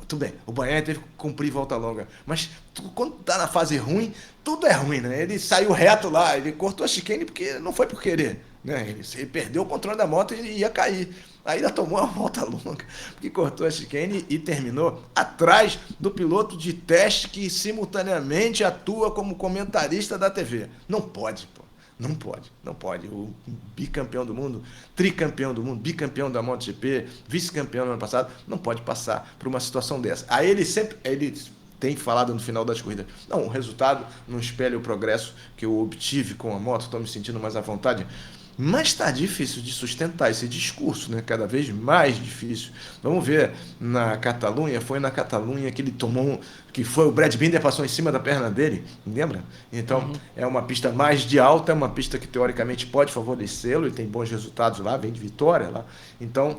Speaker 3: Tudo bem, o Bagnaia teve que cumprir volta longa, mas quando tá na fase ruim, tudo é ruim, né? Ele saiu reto lá, ele cortou a chicane porque não foi por querer, né? Ele perdeu o controle da moto e ia cair. Aí ainda tomou uma volta longa, porque cortou a chicane e terminou atrás do piloto de teste que simultaneamente atua como comentarista da TV. Não pode, pô. Não pode. O bicampeão do mundo, tricampeão do mundo, bicampeão da MotoGP, vice-campeão no ano passado, não pode passar por uma situação dessa. Aí ele tem falado no final das corridas, não, o resultado não espelha o progresso que eu obtive com a moto, estou me sentindo mais à vontade. Mas está difícil de sustentar esse discurso, né? Cada vez mais difícil. Vamos ver, foi na Catalunha que ele tomou, que foi o Brad Binder passou em cima da perna dele, lembra? Então, é uma pista mais de alta, é uma pista que teoricamente pode favorecê-lo, ele tem bons resultados lá, vem de vitória lá. Então,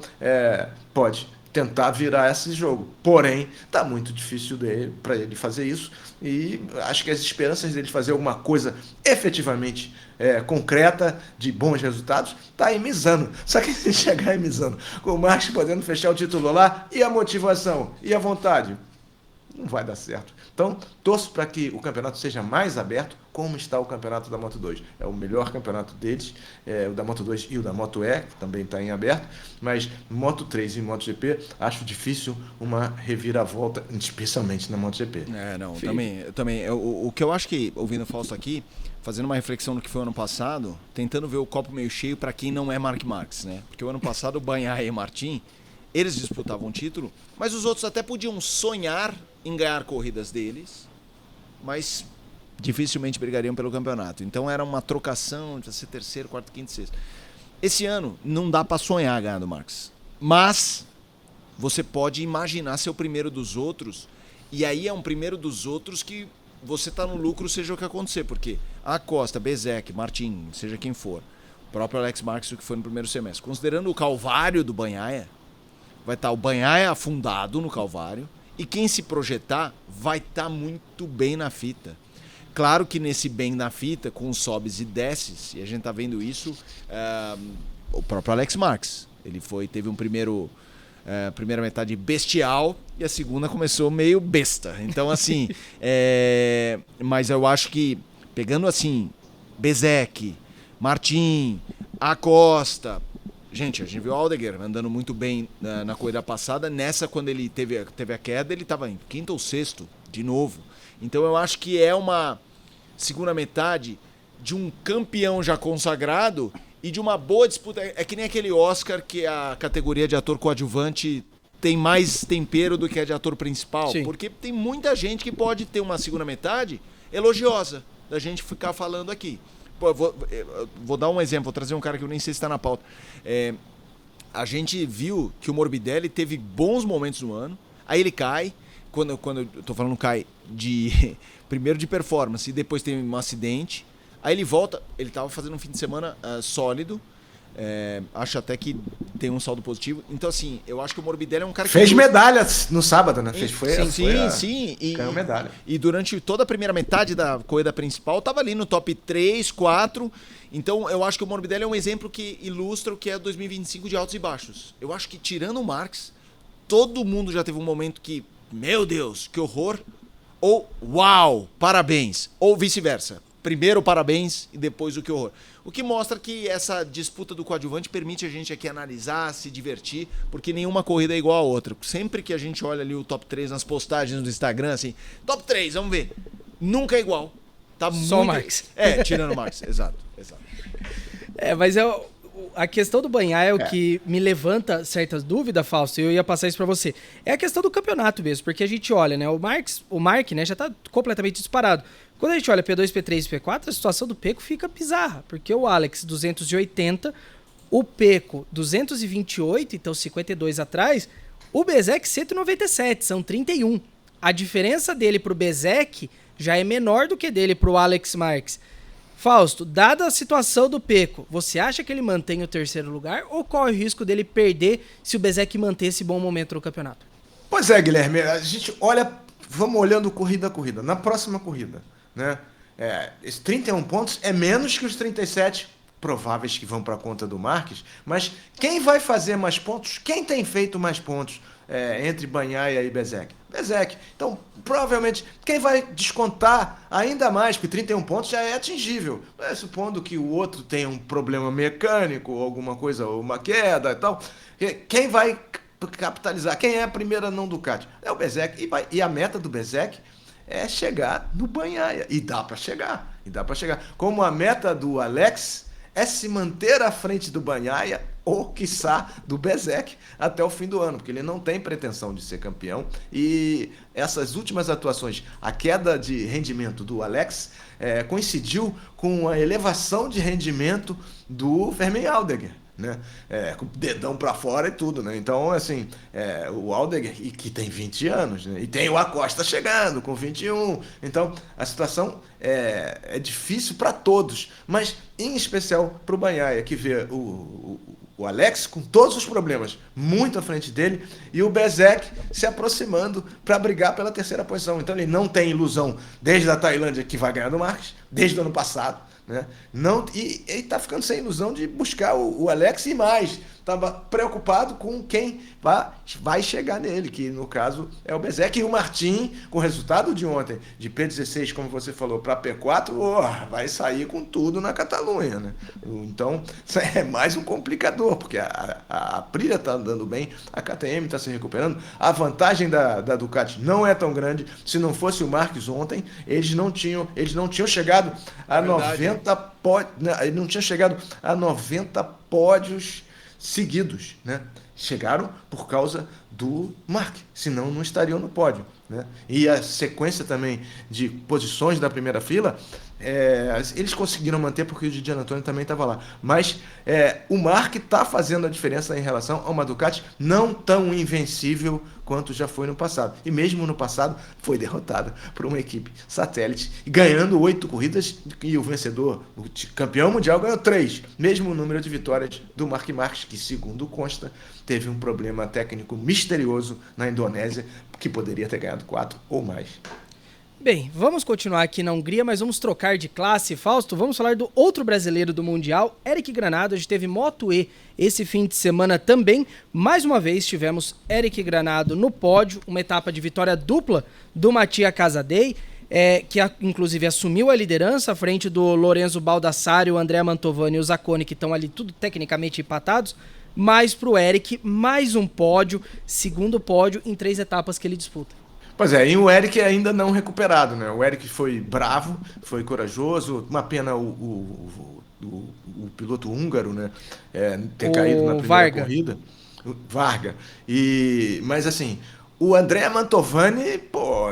Speaker 3: pode tentar virar esse jogo. Porém, está muito difícil para ele fazer isso e acho que as esperanças dele fazer alguma coisa efetivamente concreta, de bons resultados, está em Misano. Só que se chegar em Misano, com o Marques podendo fechar o título lá, e a motivação, e a vontade, não vai dar certo. Então, torço para que o campeonato seja mais aberto, como está o campeonato da Moto2. É o melhor campeonato deles, o da Moto2 e o da Moto E, que também está em aberto, mas Moto3 e MotoGP, acho difícil uma reviravolta, especialmente na MotoGP.
Speaker 2: Também. O que eu acho que, ouvindo o Fausto aqui, fazendo uma reflexão no que foi o ano passado, tentando ver o copo meio cheio para quem não é Marc Marques, né? Porque o ano passado o Bagnaia e Martin, eles disputavam o título, mas os outros até podiam sonhar em ganhar corridas deles, mas dificilmente brigariam pelo campeonato. Então era uma trocação de ser terceiro, quarto, quinto, sexto. Esse ano não dá para sonhar ganhar do Marques, mas você pode imaginar ser o primeiro dos outros, e aí é um primeiro dos outros que você tá no lucro, seja o que acontecer, porque Acosta, Bezzecchi, Martin, seja quem for, o próprio Alex Marques, o que foi no primeiro semestre, considerando o calvário do Bagnaia, vai estar o Bagnaia afundado no calvário, e quem se projetar vai estar muito bem na fita. Claro que nesse bem na fita, com sobes e desces, e a gente tá vendo isso, o próprio Alex Marques, ele teve um primeira metade bestial e a segunda começou meio besta. Então, assim, mas eu acho que, pegando assim, Bezzecchi, Martin, Acosta, gente, a gente viu o Aldegger andando muito bem na corrida passada. Nessa, quando ele teve a queda, ele estava em quinto ou sexto, de novo. Então eu acho que é uma segunda metade de um campeão já consagrado e de uma boa disputa. É que nem aquele Oscar que a categoria de ator coadjuvante tem mais tempero do que a de ator principal. Sim. Porque tem muita gente que pode ter uma segunda metade elogiosa da gente ficar falando aqui. Pô, vou dar um exemplo, vou trazer um cara que eu nem sei se está na pauta. A gente viu que o Morbidelli teve bons momentos no ano, aí ele cai, quando eu tô falando cai primeiro de performance e depois tem um acidente, aí ele volta, ele estava fazendo um fim de semana sólido, acho até que tem um saldo positivo. Então, assim, eu acho que o Morbidelli é um cara que...
Speaker 3: Fez medalhas no sábado, né?
Speaker 2: Sim.
Speaker 3: Ganhou medalha.
Speaker 2: E durante toda a primeira metade da corrida principal, tava ali no top 3, 4. Então, eu acho que o Morbidelli é um exemplo que ilustra o que é 2025 de altos e baixos. Eu acho que, tirando o Marques, todo mundo já teve um momento que, meu Deus, que horror, ou uau, parabéns, ou vice-versa. Primeiro parabéns e depois o que horror. O que mostra que essa disputa do coadjuvante permite a gente aqui analisar, se divertir, porque nenhuma corrida é igual a outra. Sempre que a gente olha ali o top 3 nas postagens do Instagram, assim, top 3, vamos ver. Nunca é igual. Tá
Speaker 1: só
Speaker 2: muito...
Speaker 1: o Marques.
Speaker 2: Tirando o Marques, exato.
Speaker 1: Mas a questão do Bagnaia é o que me levanta certas dúvidas, Fausto, e eu ia passar isso pra você. É a questão do campeonato mesmo, porque a gente olha, né, o Mark, né, já tá completamente disparado. Quando a gente olha P2, P3 e P4, a situação do Peco fica bizarra, porque o Alex 280, o Peco 228, então 52 atrás, o Bezzecchi 197, são 31. A diferença dele pro Bezzecchi já é menor do que dele pro Alex Marques. Fausto, dada a situação do Pecco, você acha que ele mantém o terceiro lugar ou corre o risco dele perder se o Bezzecchi manter esse bom momento no campeonato?
Speaker 3: Pois é, Guilherme, a gente vamos olhando corrida a corrida. Na próxima corrida, né? Esses 31 pontos é menos que os 37 prováveis que vão para a conta do Marques, mas quem vai fazer mais pontos? Quem tem feito mais pontos entre Bagnaia e Bezzecchi? Bezzecchi. Então, provavelmente, quem vai descontar ainda mais, porque 31 pontos já é atingível, supondo que o outro tenha um problema mecânico, ou alguma coisa, ou uma queda e tal, quem vai capitalizar? Quem é a primeira não Ducati? É o Bezzecchi, e a meta do Bezzecchi é chegar no Bagnaia, e dá para chegar, como a meta do Alex é se manter à frente do Bagnaia ou, quiçá, do Bezzecchi até o fim do ano, porque ele não tem pretensão de ser campeão. E essas últimas atuações, a queda de rendimento do Alex coincidiu com a elevação de rendimento do Fermin Aldegger, né? Com o dedão para fora e tudo, né? Então, assim, o Aldegger, que tem 20 anos, né? E tem o Acosta chegando com 21. Então, a situação é difícil para todos, mas em especial para o Bagnaia, que vê o Alex com todos os problemas muito à frente dele e o Bezzecchi se aproximando para brigar pela terceira posição. Então, ele não tem ilusão desde a Tailândia que vai ganhar do Marques, desde o ano passado, né? E ele está ficando sem ilusão de buscar o Alex e mais. Estava preocupado com quem vai chegar nele, que no caso é o Bezzecchi. E o Martin, com o resultado de ontem, de P16, como você falou, para P4, vai sair com tudo na Catalunha, né? Então, é mais um complicador, porque a Aprilia está andando bem, a KTM está se recuperando, a vantagem da Ducati não é tão grande. Se não fosse o Marques ontem, eles não tinham chegado a 90 pódios, eles não tinham chegado a 90 pódios seguidos, né? Chegaram por causa do Marques, senão não estariam no pódio, né? E a sequência também de posições da primeira fila, eles conseguiram manter porque o Di Antônio também estava lá. Mas o Marques está fazendo a diferença em relação a uma Ducati não tão invencível quanto já foi no passado. E mesmo no passado foi derrotada por uma equipe satélite, ganhando 8 corridas, e o vencedor, o campeão mundial, ganhou 3. Mesmo o número de vitórias do Marc Marques, que, segundo consta, teve um problema técnico misterioso na Indonésia, que poderia ter ganhado 4 ou mais.
Speaker 1: Bem, vamos continuar aqui na Hungria, mas vamos trocar de classe. Fausto, vamos falar do outro brasileiro do Mundial, Eric Granado. A gente teve Moto E esse fim de semana também. Mais uma vez tivemos Eric Granado no pódio, uma etapa de vitória dupla do Mattia Casadei, que inclusive assumiu a liderança à frente do Lorenzo Baldassari, o Andrea Mantovani e o Zacconi, que estão ali tudo tecnicamente empatados. Mas para o Eric, mais um pódio, segundo pódio em 3 etapas que ele disputa.
Speaker 3: Pois é, e o Eric ainda não recuperado, né? O Eric foi bravo, foi corajoso, uma pena o piloto húngaro, né? Ter caído na primeira corrida. Varga. Mas assim, o Andrea Mantovani,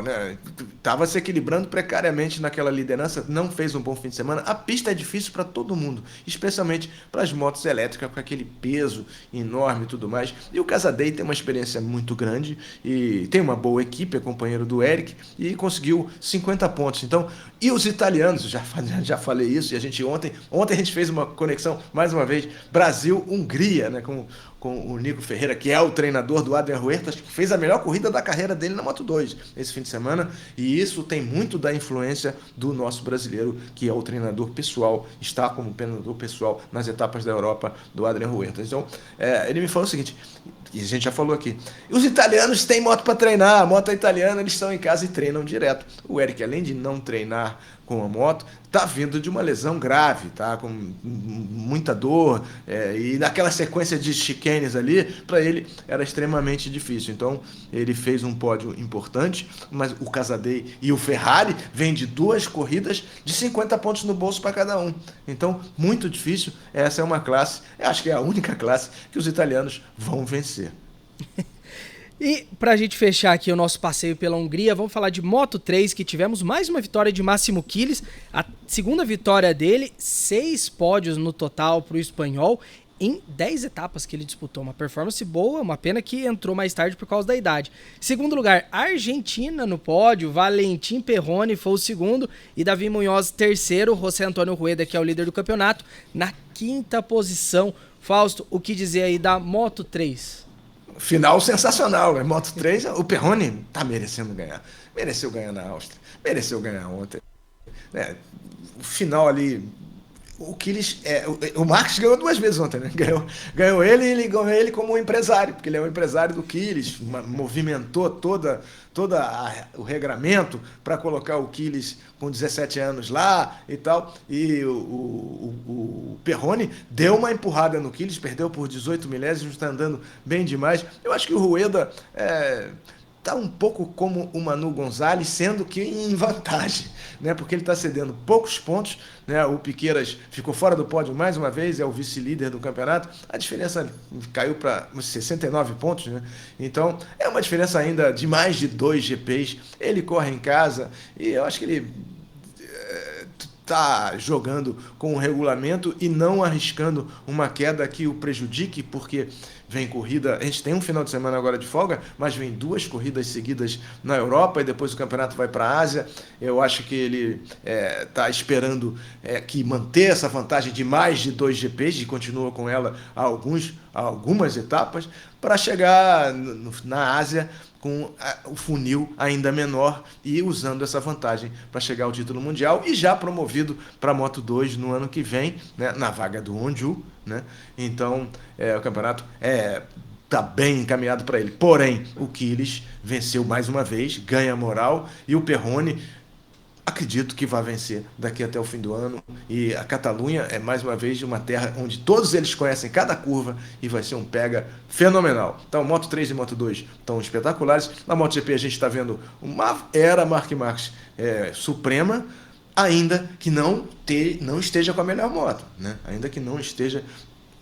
Speaker 3: né, tava se equilibrando precariamente naquela liderança, não fez um bom fim de semana. A pista é difícil para todo mundo, especialmente para as motos elétricas, com aquele peso enorme e tudo mais. E o Casadei tem uma experiência muito grande e tem uma boa equipe, é companheiro do Eric, e conseguiu 50 pontos. Então, e os italianos, já falei isso, e a gente ontem a gente fez uma conexão, mais uma vez, Brasil-Hungria, né, com o Nico Ferreira, que é o treinador do Adrian Huertas, que fez a melhor corrida da carreira dele na Moto2 esse fim de semana, e isso tem muito da influência do nosso brasileiro, que é o treinador pessoal, está como treinador pessoal nas etapas da Europa do Adrian Huertas. Então, ele me falou o seguinte, e a gente já falou aqui, os italianos têm moto para treinar, a moto é italiana, eles estão em casa e treinam direto. O Eric, além de não treinar com a moto, tá vindo de uma lesão grave, tá com muita dor, e naquela sequência de chicanes ali, para ele era extremamente difícil. Então ele fez um pódio importante, mas o Casadei e o Ferrari vêm de 2 corridas de 50 pontos no bolso para cada um. Então, muito difícil. Essa é uma classe, eu acho que é a única classe que os italianos vão vencer.
Speaker 1: E pra gente fechar aqui o nosso passeio pela Hungria, vamos falar de Moto3, que tivemos mais uma vitória de Máximo Quiles, a segunda vitória dele, 6 pódios no total pro espanhol. em 10 etapas que ele disputou. Uma performance boa, uma pena que entrou mais tarde por causa da idade. Segundo lugar, Argentina no pódio, Valentim Perrone foi o segundo e Davi Munhoz terceiro, José Antônio Rueda, que é o líder do campeonato, na quinta posição. Fausto, o que dizer aí da Moto3?
Speaker 3: Final sensacional, né? Moto 3, o Perrone tá merecendo ganhar. Mereceu ganhar na Áustria, mereceu ganhar ontem. O final ali, o Kills, o Marques ganhou 2 vezes ontem, né? Ganhou ele ganhou ele como um empresário, porque ele é o empresário do Kills, movimentou todo o regramento para colocar o Kills com 17 anos lá e tal, e o Perrone deu uma empurrada no Kills, perdeu por 18 milésimos, está andando bem demais. Eu acho que o Rueda tá um pouco como o Manu Gonzalez, sendo que em vantagem, né? Porque ele está cedendo poucos pontos, né? O Piqueiras ficou fora do pódio mais uma vez, é o vice-líder do campeonato, a diferença caiu para 69 pontos, né? Então é uma diferença ainda de mais de 2 GPs, ele corre em casa e eu acho que ele está jogando com o regulamento e não arriscando uma queda que o prejudique, porque vem corrida, a gente tem um final de semana agora de folga, mas vem 2 corridas seguidas na Europa e depois o campeonato vai para a Ásia. Eu acho que ele está esperando que manter essa vantagem de mais de 2 GPs e continua com ela a algumas etapas para chegar na Ásia com o funil ainda menor e usando essa vantagem para chegar ao título mundial e já promovido para a Moto 2 no ano que vem, né, na vaga do Honju, né? Então o campeonato está bem encaminhado para ele. Porém, o Kills venceu mais uma vez, ganha moral, e o Perrone acredito que vai vencer daqui até o fim do ano. E a Catalunha é mais uma vez uma terra onde todos eles conhecem cada curva e vai ser um pega fenomenal. Então, Moto 3 e Moto 2 estão espetaculares. Na MotoGP a gente está vendo uma era Marc Marques suprema, ainda que não esteja com a melhor moto, né? Ainda que não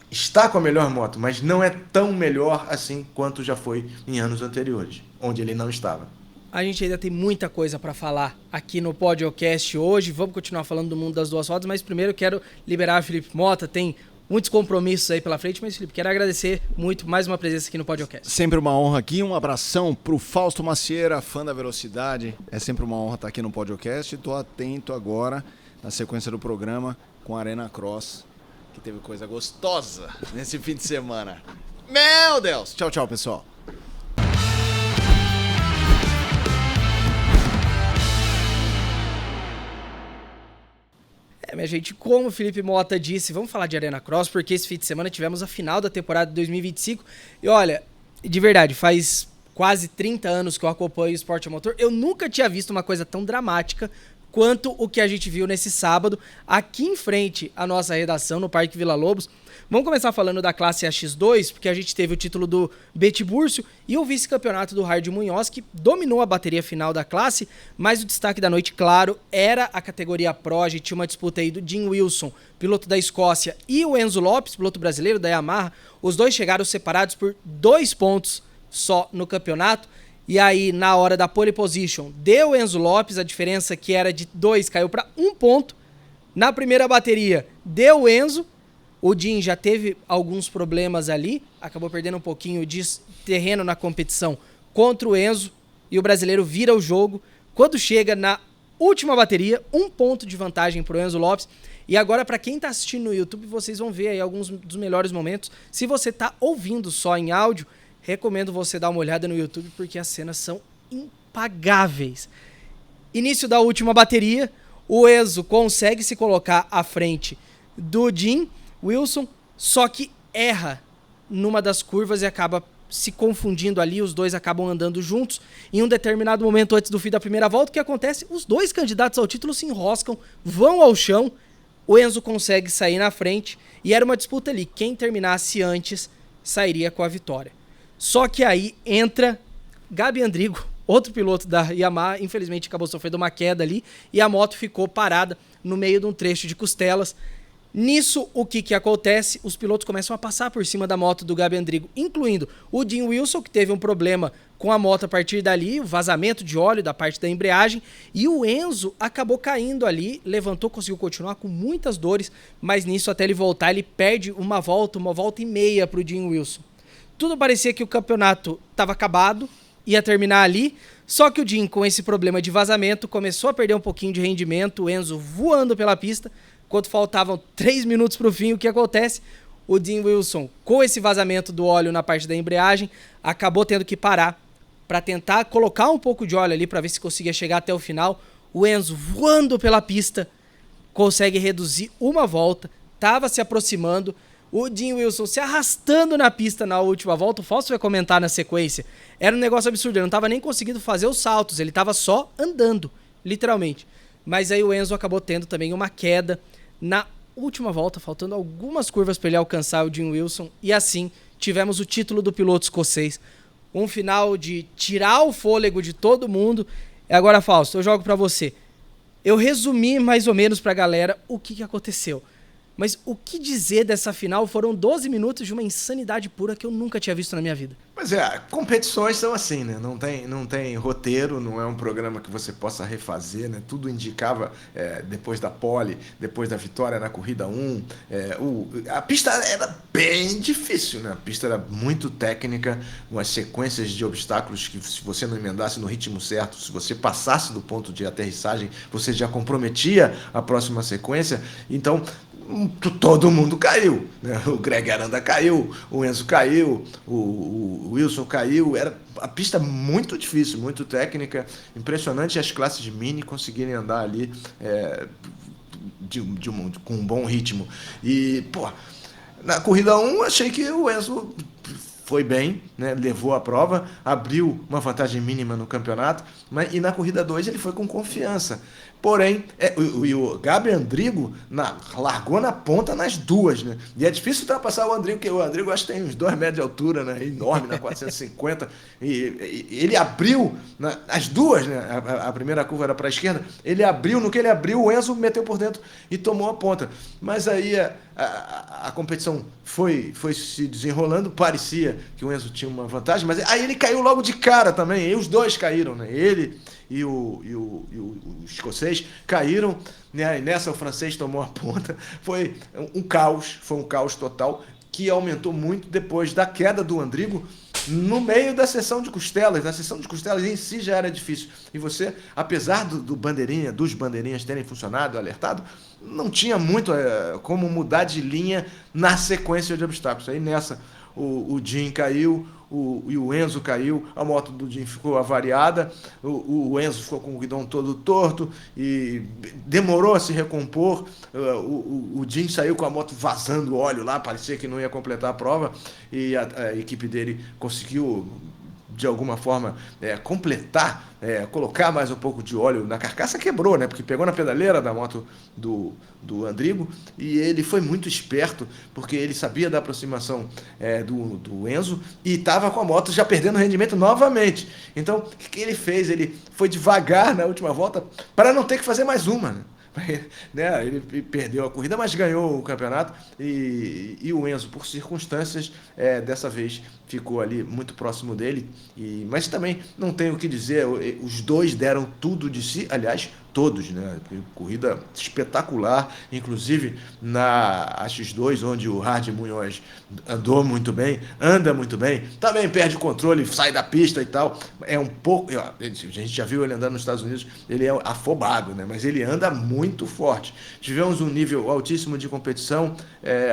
Speaker 3: está com a melhor moto, mas não é tão melhor assim quanto já foi em anos anteriores, onde ele não estava.
Speaker 1: A gente ainda tem muita coisa para falar aqui no Podcast hoje. Vamos continuar falando do mundo das 2 rodas, mas primeiro eu quero liberar o Felipe Mota. Tem muitos compromissos aí pela frente, mas Felipe, quero agradecer muito mais uma presença aqui no Podcast.
Speaker 2: Sempre uma honra aqui, um abração pro Fausto Macieira, fã da velocidade. É sempre uma honra estar aqui no Podcast. Estou atento agora na sequência do programa com a Arena Cross, que teve coisa gostosa nesse fim de semana. Meu Deus! Tchau, tchau, pessoal.
Speaker 1: Minha gente, como o Felipe Mota disse, vamos falar de Arena Cross, porque esse fim de semana tivemos a final da temporada de 2025. E olha, de verdade, faz quase 30 anos que eu acompanho o esporte a motor. Eu nunca tinha visto uma coisa tão dramática quanto o que a gente viu nesse sábado, aqui em frente à nossa redação, no Parque Vila Lobos. Vamos começar falando da classe AX2, porque a gente teve o título do Betibúrcio e o vice-campeonato do Hard Munhoz, que dominou a bateria final da classe, mas o destaque da noite, claro, era a categoria Pro. A gente tinha uma disputa aí do Jim Wilson, piloto da Escócia, e o Enzo Lopes, piloto brasileiro da Yamaha. Os dois chegaram separados por 2 pontos só no campeonato. E aí, na hora da pole position, deu o Enzo Lopes, a diferença que era de 2 caiu para 1 ponto. Na primeira bateria, deu o Enzo. O Jim já teve alguns problemas ali, acabou perdendo um pouquinho de terreno na competição contra o Enzo, e o brasileiro vira o jogo. Quando chega na última bateria, 1 ponto de vantagem para o Enzo Lopes. E agora, para quem está assistindo no YouTube, vocês vão ver aí alguns dos melhores momentos. Se você está ouvindo só em áudio, recomendo você dar uma olhada no YouTube, porque as cenas são impagáveis. Início da última bateria, o Enzo consegue se colocar à frente do Jim Wilson, só que erra numa das curvas e acaba se confundindo ali, os dois acabam andando juntos. Em um determinado momento antes do fim da primeira volta, o que acontece? Os dois candidatos ao título se enroscam, vão ao chão, o Enzo consegue sair na frente e era uma disputa ali, quem terminasse antes sairia com a vitória. Só que aí entra Gabi Andrigo, outro piloto da Yamaha, infelizmente acabou sofrendo uma queda ali e a moto ficou parada no meio de um trecho de Costelas. Nisso, o que acontece? Os pilotos começam a passar por cima da moto do Gabi Andrigo, incluindo o Jim Wilson, que teve um problema com a moto a partir dali, o vazamento de óleo da parte da embreagem, e o Enzo acabou caindo ali, levantou, conseguiu continuar com muitas dores, mas nisso, até ele voltar, ele perde uma volta e meia para o Jim Wilson. Tudo parecia que o campeonato estava acabado, ia terminar ali, só que o Jim, com esse problema de vazamento, começou a perder um pouquinho de rendimento, o Enzo voando pela pista. Quando faltavam 3 minutos para o fim, o que acontece? O Jim Wilson, com esse vazamento do óleo na parte da embreagem, acabou tendo que parar para tentar colocar um pouco de óleo ali para ver se conseguia chegar até o final. O Enzo, voando pela pista, consegue reduzir uma volta, estava se aproximando. O Jim Wilson se arrastando na pista na última volta. O Fausto vai comentar na sequência. Era um negócio absurdo, ele não estava nem conseguindo fazer os saltos, ele estava só andando, literalmente. Mas aí o Enzo acabou tendo também uma queda na última volta, faltando algumas curvas para ele alcançar o Jim Wilson. E assim, tivemos o título do piloto escocês. Um final de tirar o fôlego de todo mundo. E agora, Fausto, eu jogo para você. Eu resumi mais ou menos para a galera o que aconteceu. Mas o que dizer dessa final? Foram 12 minutos de uma insanidade pura que eu nunca tinha visto na minha vida.
Speaker 3: Pois é, competições são assim, né? Não tem roteiro, não é um programa que você possa refazer, né? Tudo indicava, depois da pole, depois da vitória na corrida 1, a pista era bem difícil, né? A pista era muito técnica, umas sequências de obstáculos que, se você não emendasse no ritmo certo, se você passasse do ponto de aterrissagem, você já comprometia a próxima sequência. Então, todo mundo caiu, né? O Greg Aranda caiu, o Enzo caiu, o Wilson caiu. Era a pista muito difícil, muito técnica, impressionante as classes de mini conseguirem andar ali com um bom ritmo. E, pô, na corrida 1 achei que o Enzo foi bem, né? Levou a prova, abriu uma vantagem mínima no campeonato, e na corrida 2 ele foi com confiança. Porém, o Gabi Andrigo largou na ponta nas duas, né? E é difícil ultrapassar o Andrigo, porque o Andrigo acho que tem uns 2 metros de altura, né? Enorme, na 450. E ele abriu as duas, né? A primeira curva era para a esquerda. Ele abriu, no que ele abriu, o Enzo meteu por dentro e tomou a ponta. Mas aí a competição foi se desenrolando, parecia que o Enzo tinha uma vantagem, mas aí ele caiu logo de cara também. E os dois caíram, né? Ele e o escocês caíram, né? E nessa o francês tomou a ponta. Foi um caos total, que aumentou muito depois da queda do Andrigo no meio da sessão de costelas. A sessão de costelas em si já era difícil. E você, apesar dos bandeirinhas terem funcionado, alertado, não tinha muito como mudar de linha na sequência de obstáculos. Aí nessa o Jim caiu, e o Enzo caiu, a moto do Jim ficou avariada, o Enzo ficou com o guidão todo torto e demorou a se recompor. O Jim saiu com a moto vazando óleo lá, parecia que não ia completar a prova, e a equipe dele conseguiu, de alguma forma, completar, colocar mais um pouco de óleo na carcaça. Quebrou, né? Porque pegou na pedaleira da moto do Andrigo, e ele foi muito esperto, porque ele sabia da aproximação do Enzo e estava com a moto já perdendo rendimento novamente. Então, o que ele fez? Ele foi devagar na última volta para não ter que fazer mais uma, né? Ele perdeu a corrida, mas ganhou o campeonato, e o Enzo, por circunstâncias, dessa vez ficou ali muito próximo dele, mas também não tenho o que dizer, os dois deram tudo de si, aliás, todos, né? Corrida espetacular, inclusive na X2, onde o Hardy Munhoz anda muito bem, também perde o controle, sai da pista e tal, a gente já viu ele andando nos Estados Unidos, ele é afobado, né? Mas ele anda muito forte. Tivemos um nível altíssimo de competição,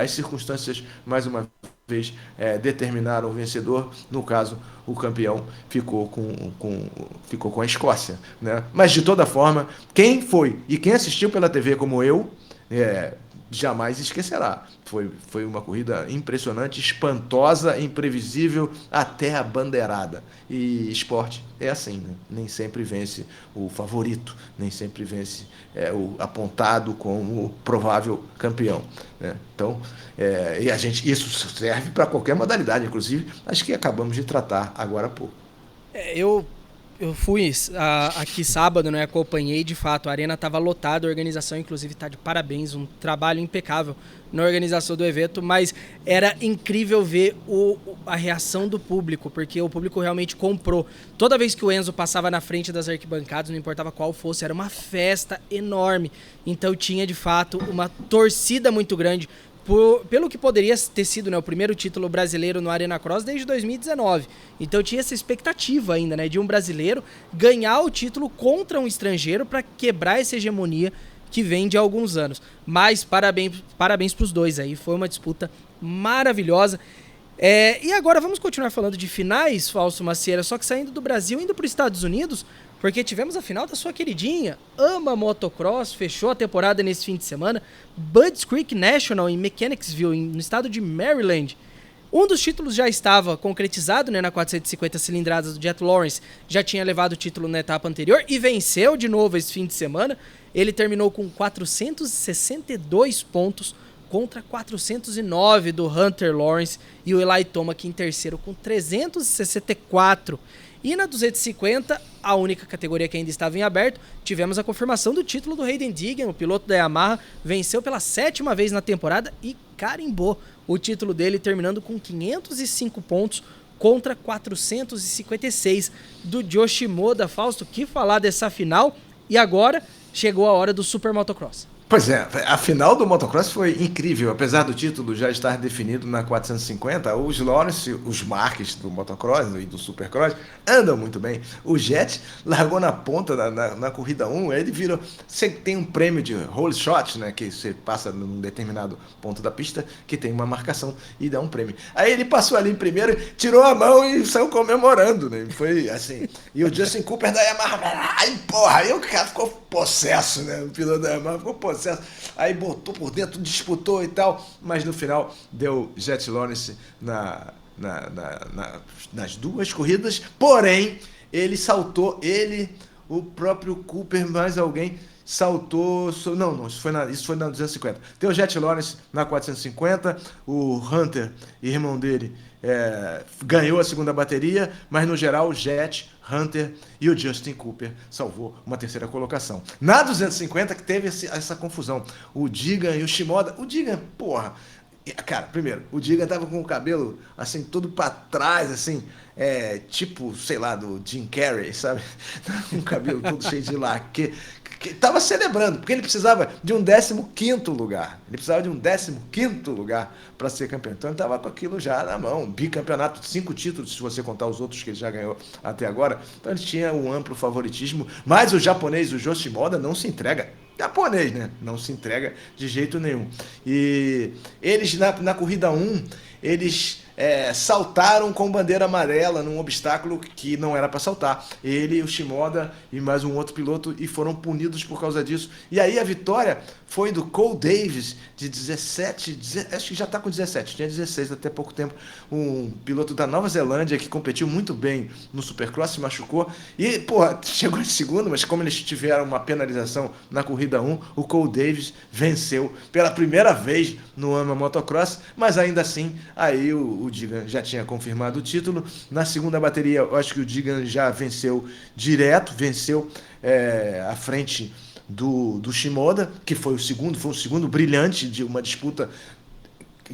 Speaker 3: as circunstâncias, mais uma vez, determinaram o vencedor. No caso, o campeão ficou com a Escócia, né? Mas de toda forma, quem foi e quem assistiu pela TV como eu, jamais esquecerá. Foi uma corrida impressionante, espantosa, imprevisível, até a bandeirada. E esporte é assim, né? Nem sempre vence o favorito, nem sempre vence o apontado como o provável campeão, né? Então, isso serve para qualquer modalidade, inclusive as que acabamos de tratar agora há pouco.
Speaker 1: Eu Eu fui aqui sábado, né? Acompanhei, de fato, a arena estava lotada, a organização, inclusive, está de parabéns, um trabalho impecável na organização do evento, mas era incrível ver a reação do público, porque o público realmente comprou. Toda vez que o Enzo passava na frente das arquibancadas, não importava qual fosse, era uma festa enorme. Então tinha, de fato, uma torcida muito grande, pelo que poderia ter sido, né, o primeiro título brasileiro no Arena Cross desde 2019. Então tinha essa expectativa ainda, né, de um brasileiro ganhar o título contra um estrangeiro para quebrar essa hegemonia que vem de alguns anos. Mas parabéns para os dois aí, foi uma disputa maravilhosa. E agora vamos continuar falando de finais, Fausto Macieira, só que saindo do Brasil, indo para os Estados Unidos, porque tivemos a final da sua queridinha AMA Motocross, fechou a temporada nesse fim de semana, Budds Creek National em Mechanicsville, no estado de Maryland. Um dos títulos já estava concretizado, né, na 450 cilindradas do Jet Lawrence, já tinha levado o título na etapa anterior e venceu de novo esse fim de semana. Ele terminou com 462 pontos contra 409 do Hunter Lawrence e o Eli Tomac em terceiro com 364. E na 250, a única categoria que ainda estava em aberto, tivemos a confirmação do título do Hayden Diggan, o piloto da Yamaha, venceu pela 7ª vez na temporada e carimbou o título dele, terminando com 505 pontos contra 456 do Yoshimoda. Fausto, que falar dessa final? E agora chegou a hora do Super Motocross.
Speaker 3: Pois é, a final do motocross foi incrível, apesar do título já estar definido na 450, os Lawrence, os marques do motocross e do supercross andam muito bem. O Jet largou na ponta na corrida 1, ele virou, você tem um prêmio de hole shot, né, que você passa num determinado ponto da pista, que tem uma marcação e dá um prêmio. Aí ele passou ali em primeiro, tirou a mão e saiu comemorando, né, foi assim, e o Justin Cooper da Yamaha, aí porra, aí o cara ficou possesso, né, o piloto da Yamaha ficou possesso. Aí botou por dentro, disputou e tal, mas no final deu Jet Lawrence nas duas corridas, porém ele saltou, o próprio Cooper, mais alguém saltou, não, isso foi na 250. Tem o Jet Lawrence na 450, o Hunter, irmão dele, ganhou a segunda bateria, mas no geral o Jet, Hunter e o Justin Cooper salvou uma terceira colocação. Na 250 que teve essa confusão, o Diggan e o Shimoda, o Diggan, porra, cara, primeiro, o Diggan tava com o cabelo assim, todo pra trás, assim, tipo, sei lá, do Jim Carrey, sabe? Com o cabelo todo cheio de laque, que tava celebrando, porque ele precisava de um 15º lugar. Ele precisava de um 15º lugar para ser campeão. Então ele tava com aquilo já na mão. Bicampeonato, 5 títulos, se você contar os outros que ele já ganhou até agora. Então ele tinha um amplo favoritismo. Mas o japonês, o Yoshimoda, não se entrega. Japonês, né? Não se entrega de jeito nenhum. E eles, na corrida 1, eles saltaram com bandeira amarela num obstáculo que não era para saltar. Ele, o Shimoda e mais um outro piloto, e foram punidos por causa disso. E aí a vitória foi do Cole Davis, de 17, acho que já está com 17, tinha 16 até pouco tempo, um piloto da Nova Zelândia que competiu muito bem no Supercross, se machucou, e, porra, chegou em segundo, mas como eles tiveram uma penalização na corrida 1, o Cole Davis venceu pela primeira vez no AMA Motocross, mas ainda assim, aí o Diggan já tinha confirmado o título. Na segunda bateria, eu acho que o Diggan já venceu direto, venceu à frente do Shimoda, que foi um segundo brilhante de uma disputa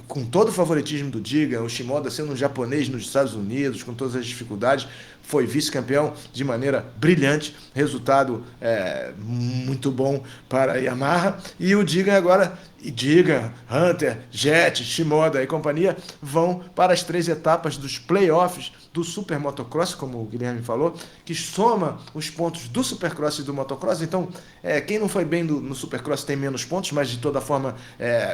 Speaker 3: com todo o favoritismo do Diggan, o Shimoda sendo um japonês nos Estados Unidos, com todas as dificuldades, foi vice-campeão de maneira brilhante, resultado muito bom para a Yamaha, e o Diggan agora, Diggan, Hunter, Jet, Shimoda e companhia vão para as 3 etapas dos playoffs do Super Motocross, como o Guilherme falou, que soma os pontos do Supercross e do Motocross. Então, quem não foi bem no Supercross tem menos pontos, mas de toda forma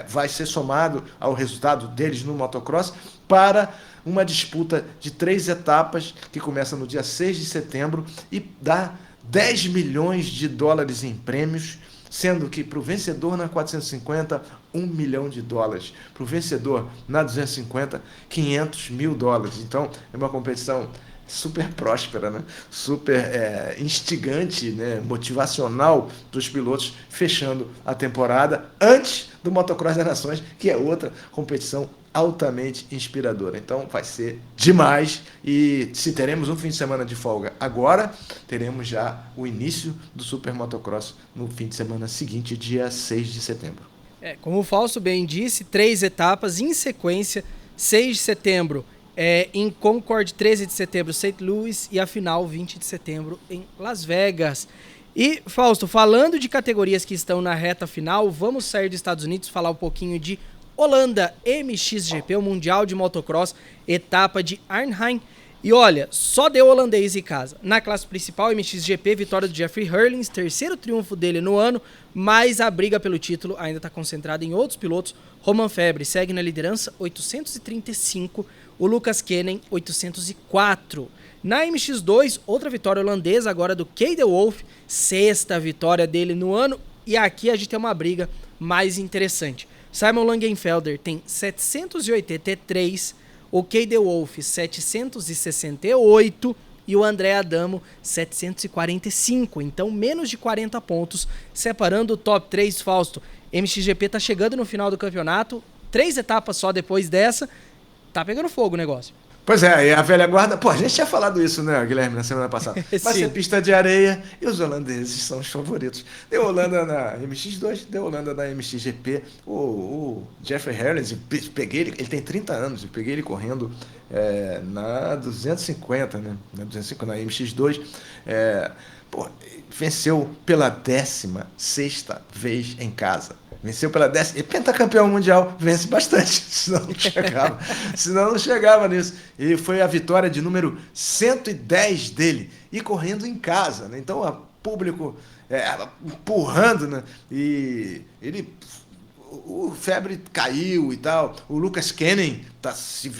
Speaker 3: vai ser somado ao resultado deles no Motocross para uma disputa de 3 etapas que começa no dia 6 de setembro e dá 10 milhões de dólares em prêmios, sendo que para o vencedor na 450, $1 milhão. Para o vencedor na 250, $500 mil. Então, é uma competição super próspera, né? Super instigante, né? Motivacional dos pilotos, fechando a temporada antes do Motocross das Nações, que é outra competição altamente inspiradora. Então vai ser demais. E se teremos um fim de semana de folga agora, teremos já o início do Super Motocross no fim de semana seguinte, dia 6 de setembro.
Speaker 1: Como o Fausto bem disse, 3 etapas em sequência, 6 de setembro em Concord, 13 de setembro St. Louis e a final 20 de setembro em Las Vegas. E, Fausto, falando de categorias que estão na reta final, vamos sair dos Estados Unidos, falar um pouquinho de Holanda MXGP, o Mundial de Motocross, etapa de Arnhem. E olha, só deu holandês em casa. Na classe principal, MXGP, vitória do Jeffrey Herlings, terceiro triunfo dele no ano, mas a briga pelo título ainda está concentrada em outros pilotos. Romain Febvre segue na liderança, 835, o Lucas Kennen, 804. Na MX2, outra vitória holandesa agora do Kay de Wolf, sexta vitória dele no ano, e aqui a gente tem uma briga mais interessante. Simon Langenfelder tem 783, o Kay de Wolf 768 e o André Adamo 745, então menos de 40 pontos separando o top 3. Fausto, MXGP tá chegando no final do campeonato, 3 etapas só depois dessa, tá pegando fogo o negócio.
Speaker 3: Pois é, e a velha guarda... Pô, a gente tinha falado isso, né, Guilherme, na semana passada. Vai ser pista de areia e os holandeses são os favoritos. Deu Holanda na MX2, deu Holanda na MXGP. O Jeffrey Herlings, peguei ele, ele tem 30 anos, eu peguei ele correndo na 250, né, na MX2. Venceu pela 16ª vez em casa. Venceu pela 10ª. E pentacampeão mundial vence bastante, senão não chegava nisso. E foi a vitória de número 110 dele, e correndo em casa, né? Então, o público empurrando, né? E ele... O Febvre caiu e tal. O Lucas Kennen está se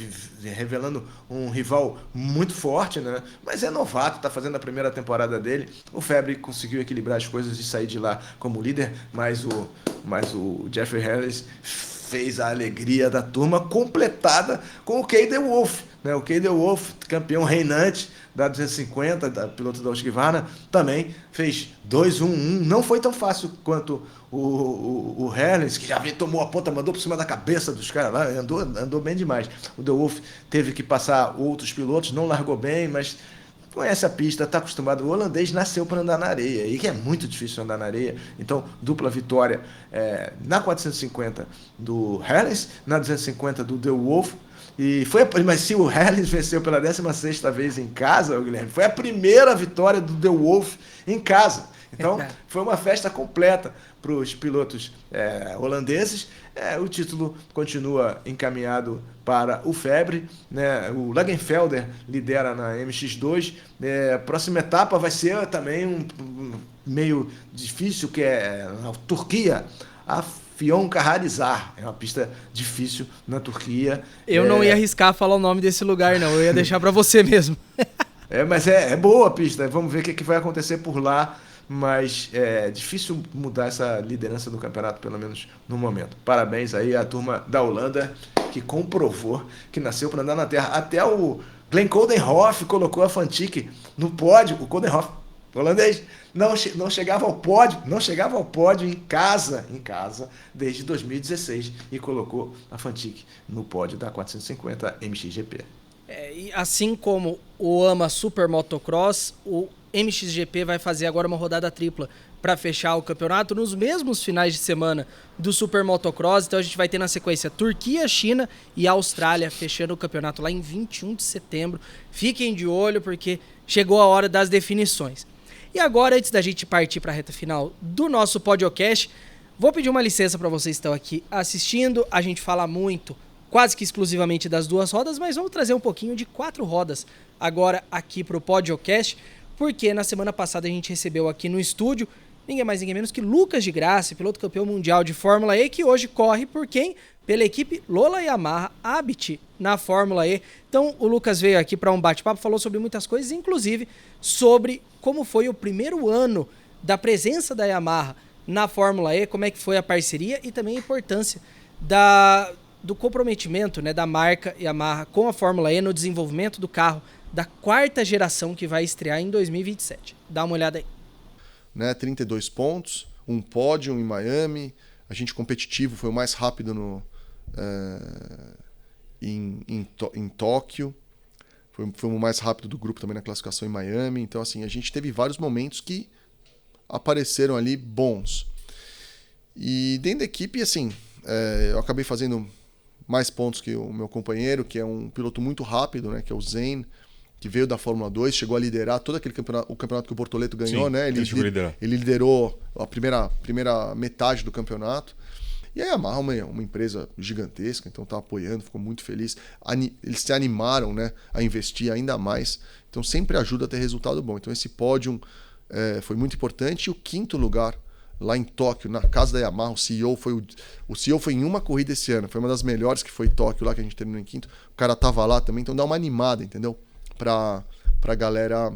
Speaker 3: revelando um rival muito forte, né? Mas é novato, está fazendo a primeira temporada dele. O Febvre conseguiu equilibrar as coisas e sair de lá como líder, mas o Jeffrey Herlings fez a alegria da turma, completada com o Kay de Wolf, né? O Kay de Wolf, campeão reinante da 250, piloto da Husqvarna, também fez 2-1-1. Não foi tão fácil quanto o Herlings, que já tomou a ponta, mandou por cima da cabeça dos caras lá, andou bem demais. O de Wolf teve que passar outros pilotos, não largou bem, mas conhece a pista, está acostumado. O holandês nasceu para andar na areia, e que é muito difícil andar na areia. Então, dupla vitória na 450 do Herlings, na 250 do De Wolf. Mas se o Herlings venceu pela 16ª vez em casa, Guilherme, foi a primeira vitória do De Wolf em casa. Então, foi uma festa completa para os pilotos holandeses. O título continua encaminhado para o Febvre, né? O Langenfelder lidera na MX2. A próxima etapa vai ser também meio difícil, que é na Turquia, a Afyonkarahisar. É uma pista difícil na Turquia.
Speaker 1: Eu não ia arriscar falar o nome desse lugar, não. Eu ia deixar para você mesmo.
Speaker 3: Mas é boa a pista. Vamos ver o que vai acontecer por lá. Mas é difícil mudar essa liderança do campeonato, pelo menos no momento. Parabéns aí à turma da Holanda, que comprovou que nasceu para andar na terra. Até o Glenn Coldenhoff colocou a Fantic no pódio. O Coldenhoff, holandês, não chegava ao pódio em casa, desde 2016, e colocou a Fantic no pódio da 450 MXGP.
Speaker 1: E assim como o AMA Super Motocross, o MXGP vai fazer agora uma rodada tripla para fechar o campeonato nos mesmos finais de semana do Super Motocross. Então a gente vai ter na sequência Turquia, China e Austrália fechando o campeonato lá em 21 de setembro. Fiquem de olho porque chegou a hora das definições. E agora, antes da gente partir para a reta final do nosso podcast, vou pedir uma licença para vocês que estão aqui assistindo. A gente fala muito, quase que exclusivamente das 2 rodas, mas vamos trazer um pouquinho de 4 rodas agora aqui para o podcast, porque na semana passada a gente recebeu aqui no estúdio ninguém mais, ninguém menos que Lucas de Grassi, piloto campeão mundial de Fórmula E, que hoje corre por quem? Pela equipe Lola Yamaha Abit na Fórmula E. Então o Lucas veio aqui para um bate-papo, falou sobre muitas coisas, inclusive sobre como foi o primeiro ano da presença da Yamaha na Fórmula E, como é que foi a parceria e também a importância do comprometimento, né, da marca Yamaha com a Fórmula E no desenvolvimento do carro da 4ª geração que vai estrear em 2027. Dá uma olhada aí.
Speaker 6: 32 pontos, um pódio em Miami, a gente competitivo, foi o mais rápido em Tóquio. Foi o mais rápido do grupo também na classificação em Miami. Então, assim, a gente teve vários momentos que apareceram ali bons. E dentro da equipe, assim, eu acabei fazendo mais pontos que o meu companheiro, que é um piloto muito rápido, né, que é o Zane, que veio da Fórmula 2, chegou a liderar todo aquele campeonato, o campeonato que o Bortoleto ganhou, né? Ele liderou a primeira metade do campeonato. E a Yamaha é uma empresa gigantesca, então está apoiando, ficou muito feliz. Eles se animaram, né, a investir ainda mais, então sempre ajuda a ter resultado bom. Então esse pódio foi muito importante. E o 5º lugar lá em Tóquio, na casa da Yamaha, o CEO foi em uma corrida esse ano, foi uma das melhores, que foi Tóquio lá, que a gente terminou em 5º. O cara tava lá também, então dá uma animada, entendeu? Pra galera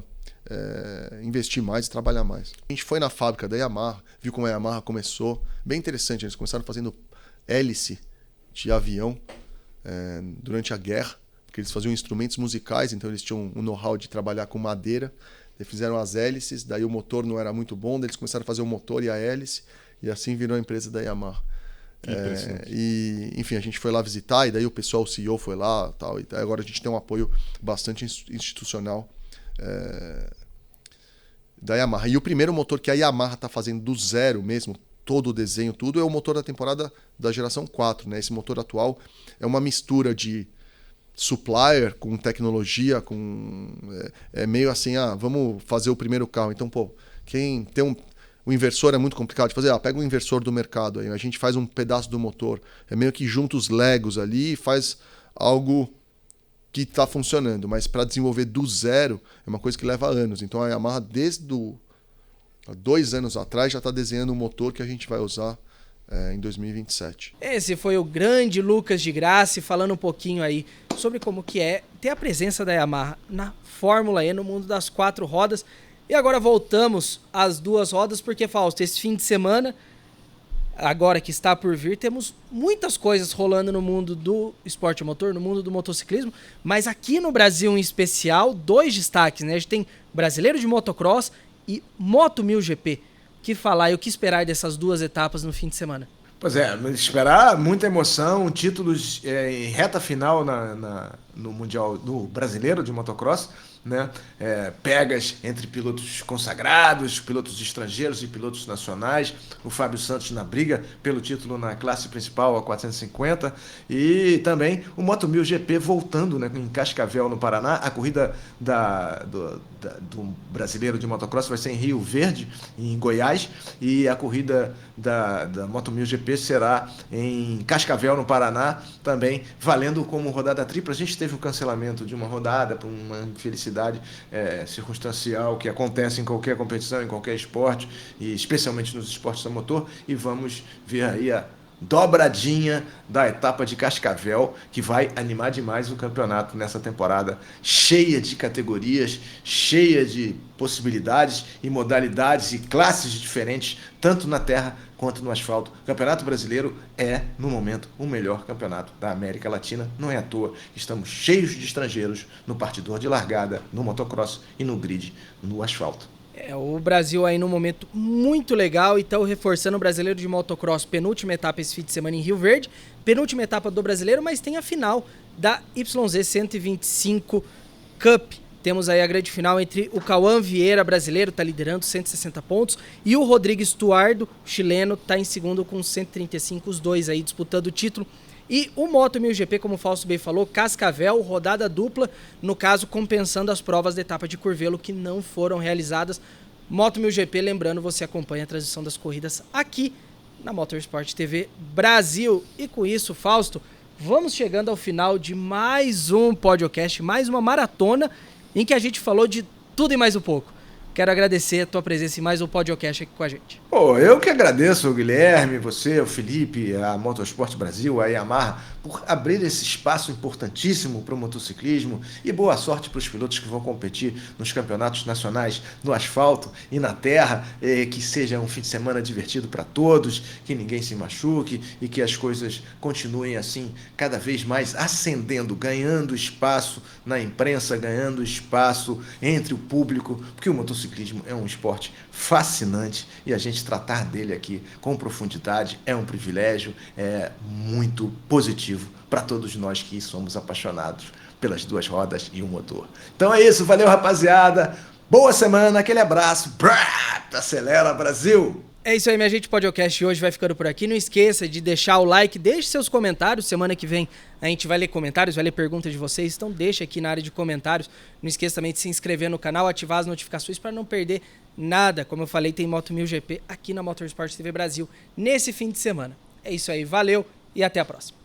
Speaker 6: investir mais e trabalhar mais. A gente foi na fábrica da Yamaha, viu como a Yamaha começou. Bem interessante, eles começaram fazendo hélice de avião durante a guerra, porque eles faziam instrumentos musicais, então eles tinham um know-how de trabalhar com madeira. Eles fizeram as hélices, daí o motor não era muito bom, daí eles começaram a fazer o motor e a hélice, e assim virou a empresa da Yamaha. E enfim, a gente foi lá visitar, e daí o pessoal, o CEO foi lá, tal, e agora a gente tem um apoio bastante institucional da Yamaha. E o primeiro motor que a Yamaha está fazendo do zero mesmo, todo o desenho, tudo, é o motor da temporada da geração 4, né? Esse motor atual é uma mistura de supplier com tecnologia, é meio assim, vamos fazer o primeiro carro. Então, quem tem o inversor é muito complicado de fazer. Pega o inversor do mercado, aí a gente faz um pedaço do motor. É meio que junta os Legos ali e faz algo que está funcionando. Mas para desenvolver do zero é uma coisa que leva anos. Então a Yamaha, desde há 2 anos atrás, já está desenhando um motor que a gente vai usar em 2027.
Speaker 1: Esse foi o grande Lucas de Grassi, falando um pouquinho aí sobre como que é ter a presença da Yamaha na Fórmula E, no mundo das 4 rodas. E agora voltamos às 2 rodas, porque, Fausto, esse fim de semana, agora que está por vir, temos muitas coisas rolando no mundo do esporte motor, no mundo do motociclismo, mas aqui no Brasil em especial, 2 destaques, né? A gente tem Brasileiro de Motocross e Moto 1000 GP. O que falar e o que esperar dessas 2 etapas no fim de semana?
Speaker 3: Pois é, esperar muita emoção, títulos em reta final no Mundial do Brasileiro de Motocross, né? Pegas entre pilotos consagrados, pilotos estrangeiros e pilotos nacionais. O Fábio Santos na briga pelo título na classe principal, a 450. E também o Moto 1000 GP voltando, né, em Cascavel, no Paraná. A corrida do Brasileiro de Motocross vai ser em Rio Verde, em Goiás. E a corrida da Moto 1000 GP será em Cascavel, no Paraná, também valendo como rodada tripla. A gente teve o cancelamento de uma rodada por uma infelicidade circunstancial que acontece em qualquer competição, em qualquer esporte, e especialmente nos esportes a motor, e vamos ver aí a dobradinha da etapa de Cascavel, que vai animar demais o campeonato nessa temporada, cheia de categorias, cheia de possibilidades e modalidades e classes diferentes, tanto na terra quanto no asfalto. O Campeonato Brasileiro é, no momento, o melhor campeonato da América Latina. Não é à toa que estamos cheios de estrangeiros no partidor de largada, no motocross e no grid, no asfalto.
Speaker 1: O Brasil aí num momento muito legal, então reforçando o Brasileiro de Motocross, penúltima etapa esse fim de semana em Rio Verde, penúltima etapa do Brasileiro, mas tem a final da YZ 125 Cup. Temos aí a grande final entre o Cauã Vieira, brasileiro, está liderando 160 pontos, e o Rodrigues Tuardo, chileno, está em segundo com 135, os dois aí disputando o título. E o Moto 1000 GP, como o Fausto bem falou, Cascavel, rodada dupla, no caso compensando as provas da etapa de Curvelo que não foram realizadas. Moto 1000 GP, lembrando, você acompanha a transmissão das corridas aqui na Motorsport TV Brasil. E com isso, Fausto, vamos chegando ao final de mais um podcast, mais uma maratona em que a gente falou de tudo e mais um pouco. Quero agradecer a tua presença em mais um podcast aqui com a gente.
Speaker 3: Eu que agradeço, o Guilherme, você, o Felipe, a Motorsport Brasil, a Yamaha, por abrir esse espaço importantíssimo para o motociclismo, e boa sorte para os pilotos que vão competir nos campeonatos nacionais no asfalto e na terra, que seja um fim de semana divertido para todos, que ninguém se machuque e que as coisas continuem assim, cada vez mais ascendendo, ganhando espaço na imprensa, ganhando espaço entre o público, porque o motociclismo motociclismo é um esporte fascinante e a gente tratar dele aqui com profundidade é um privilégio, é muito positivo para todos nós que somos apaixonados pelas duas rodas e o motor. Então é isso, valeu rapaziada, boa semana, aquele abraço, acelera Brasil!
Speaker 1: É isso aí, minha gente, o podcast hoje vai ficando por aqui. Não esqueça de deixar o like, deixe seus comentários. Semana que vem a gente vai ler comentários, vai ler perguntas de vocês. Então deixa aqui na área de comentários. Não esqueça também de se inscrever no canal, ativar as notificações para não perder nada. Como eu falei, tem Moto 1000 GP aqui na Motorsport TV Brasil nesse fim de semana. É isso aí, valeu e até a próxima.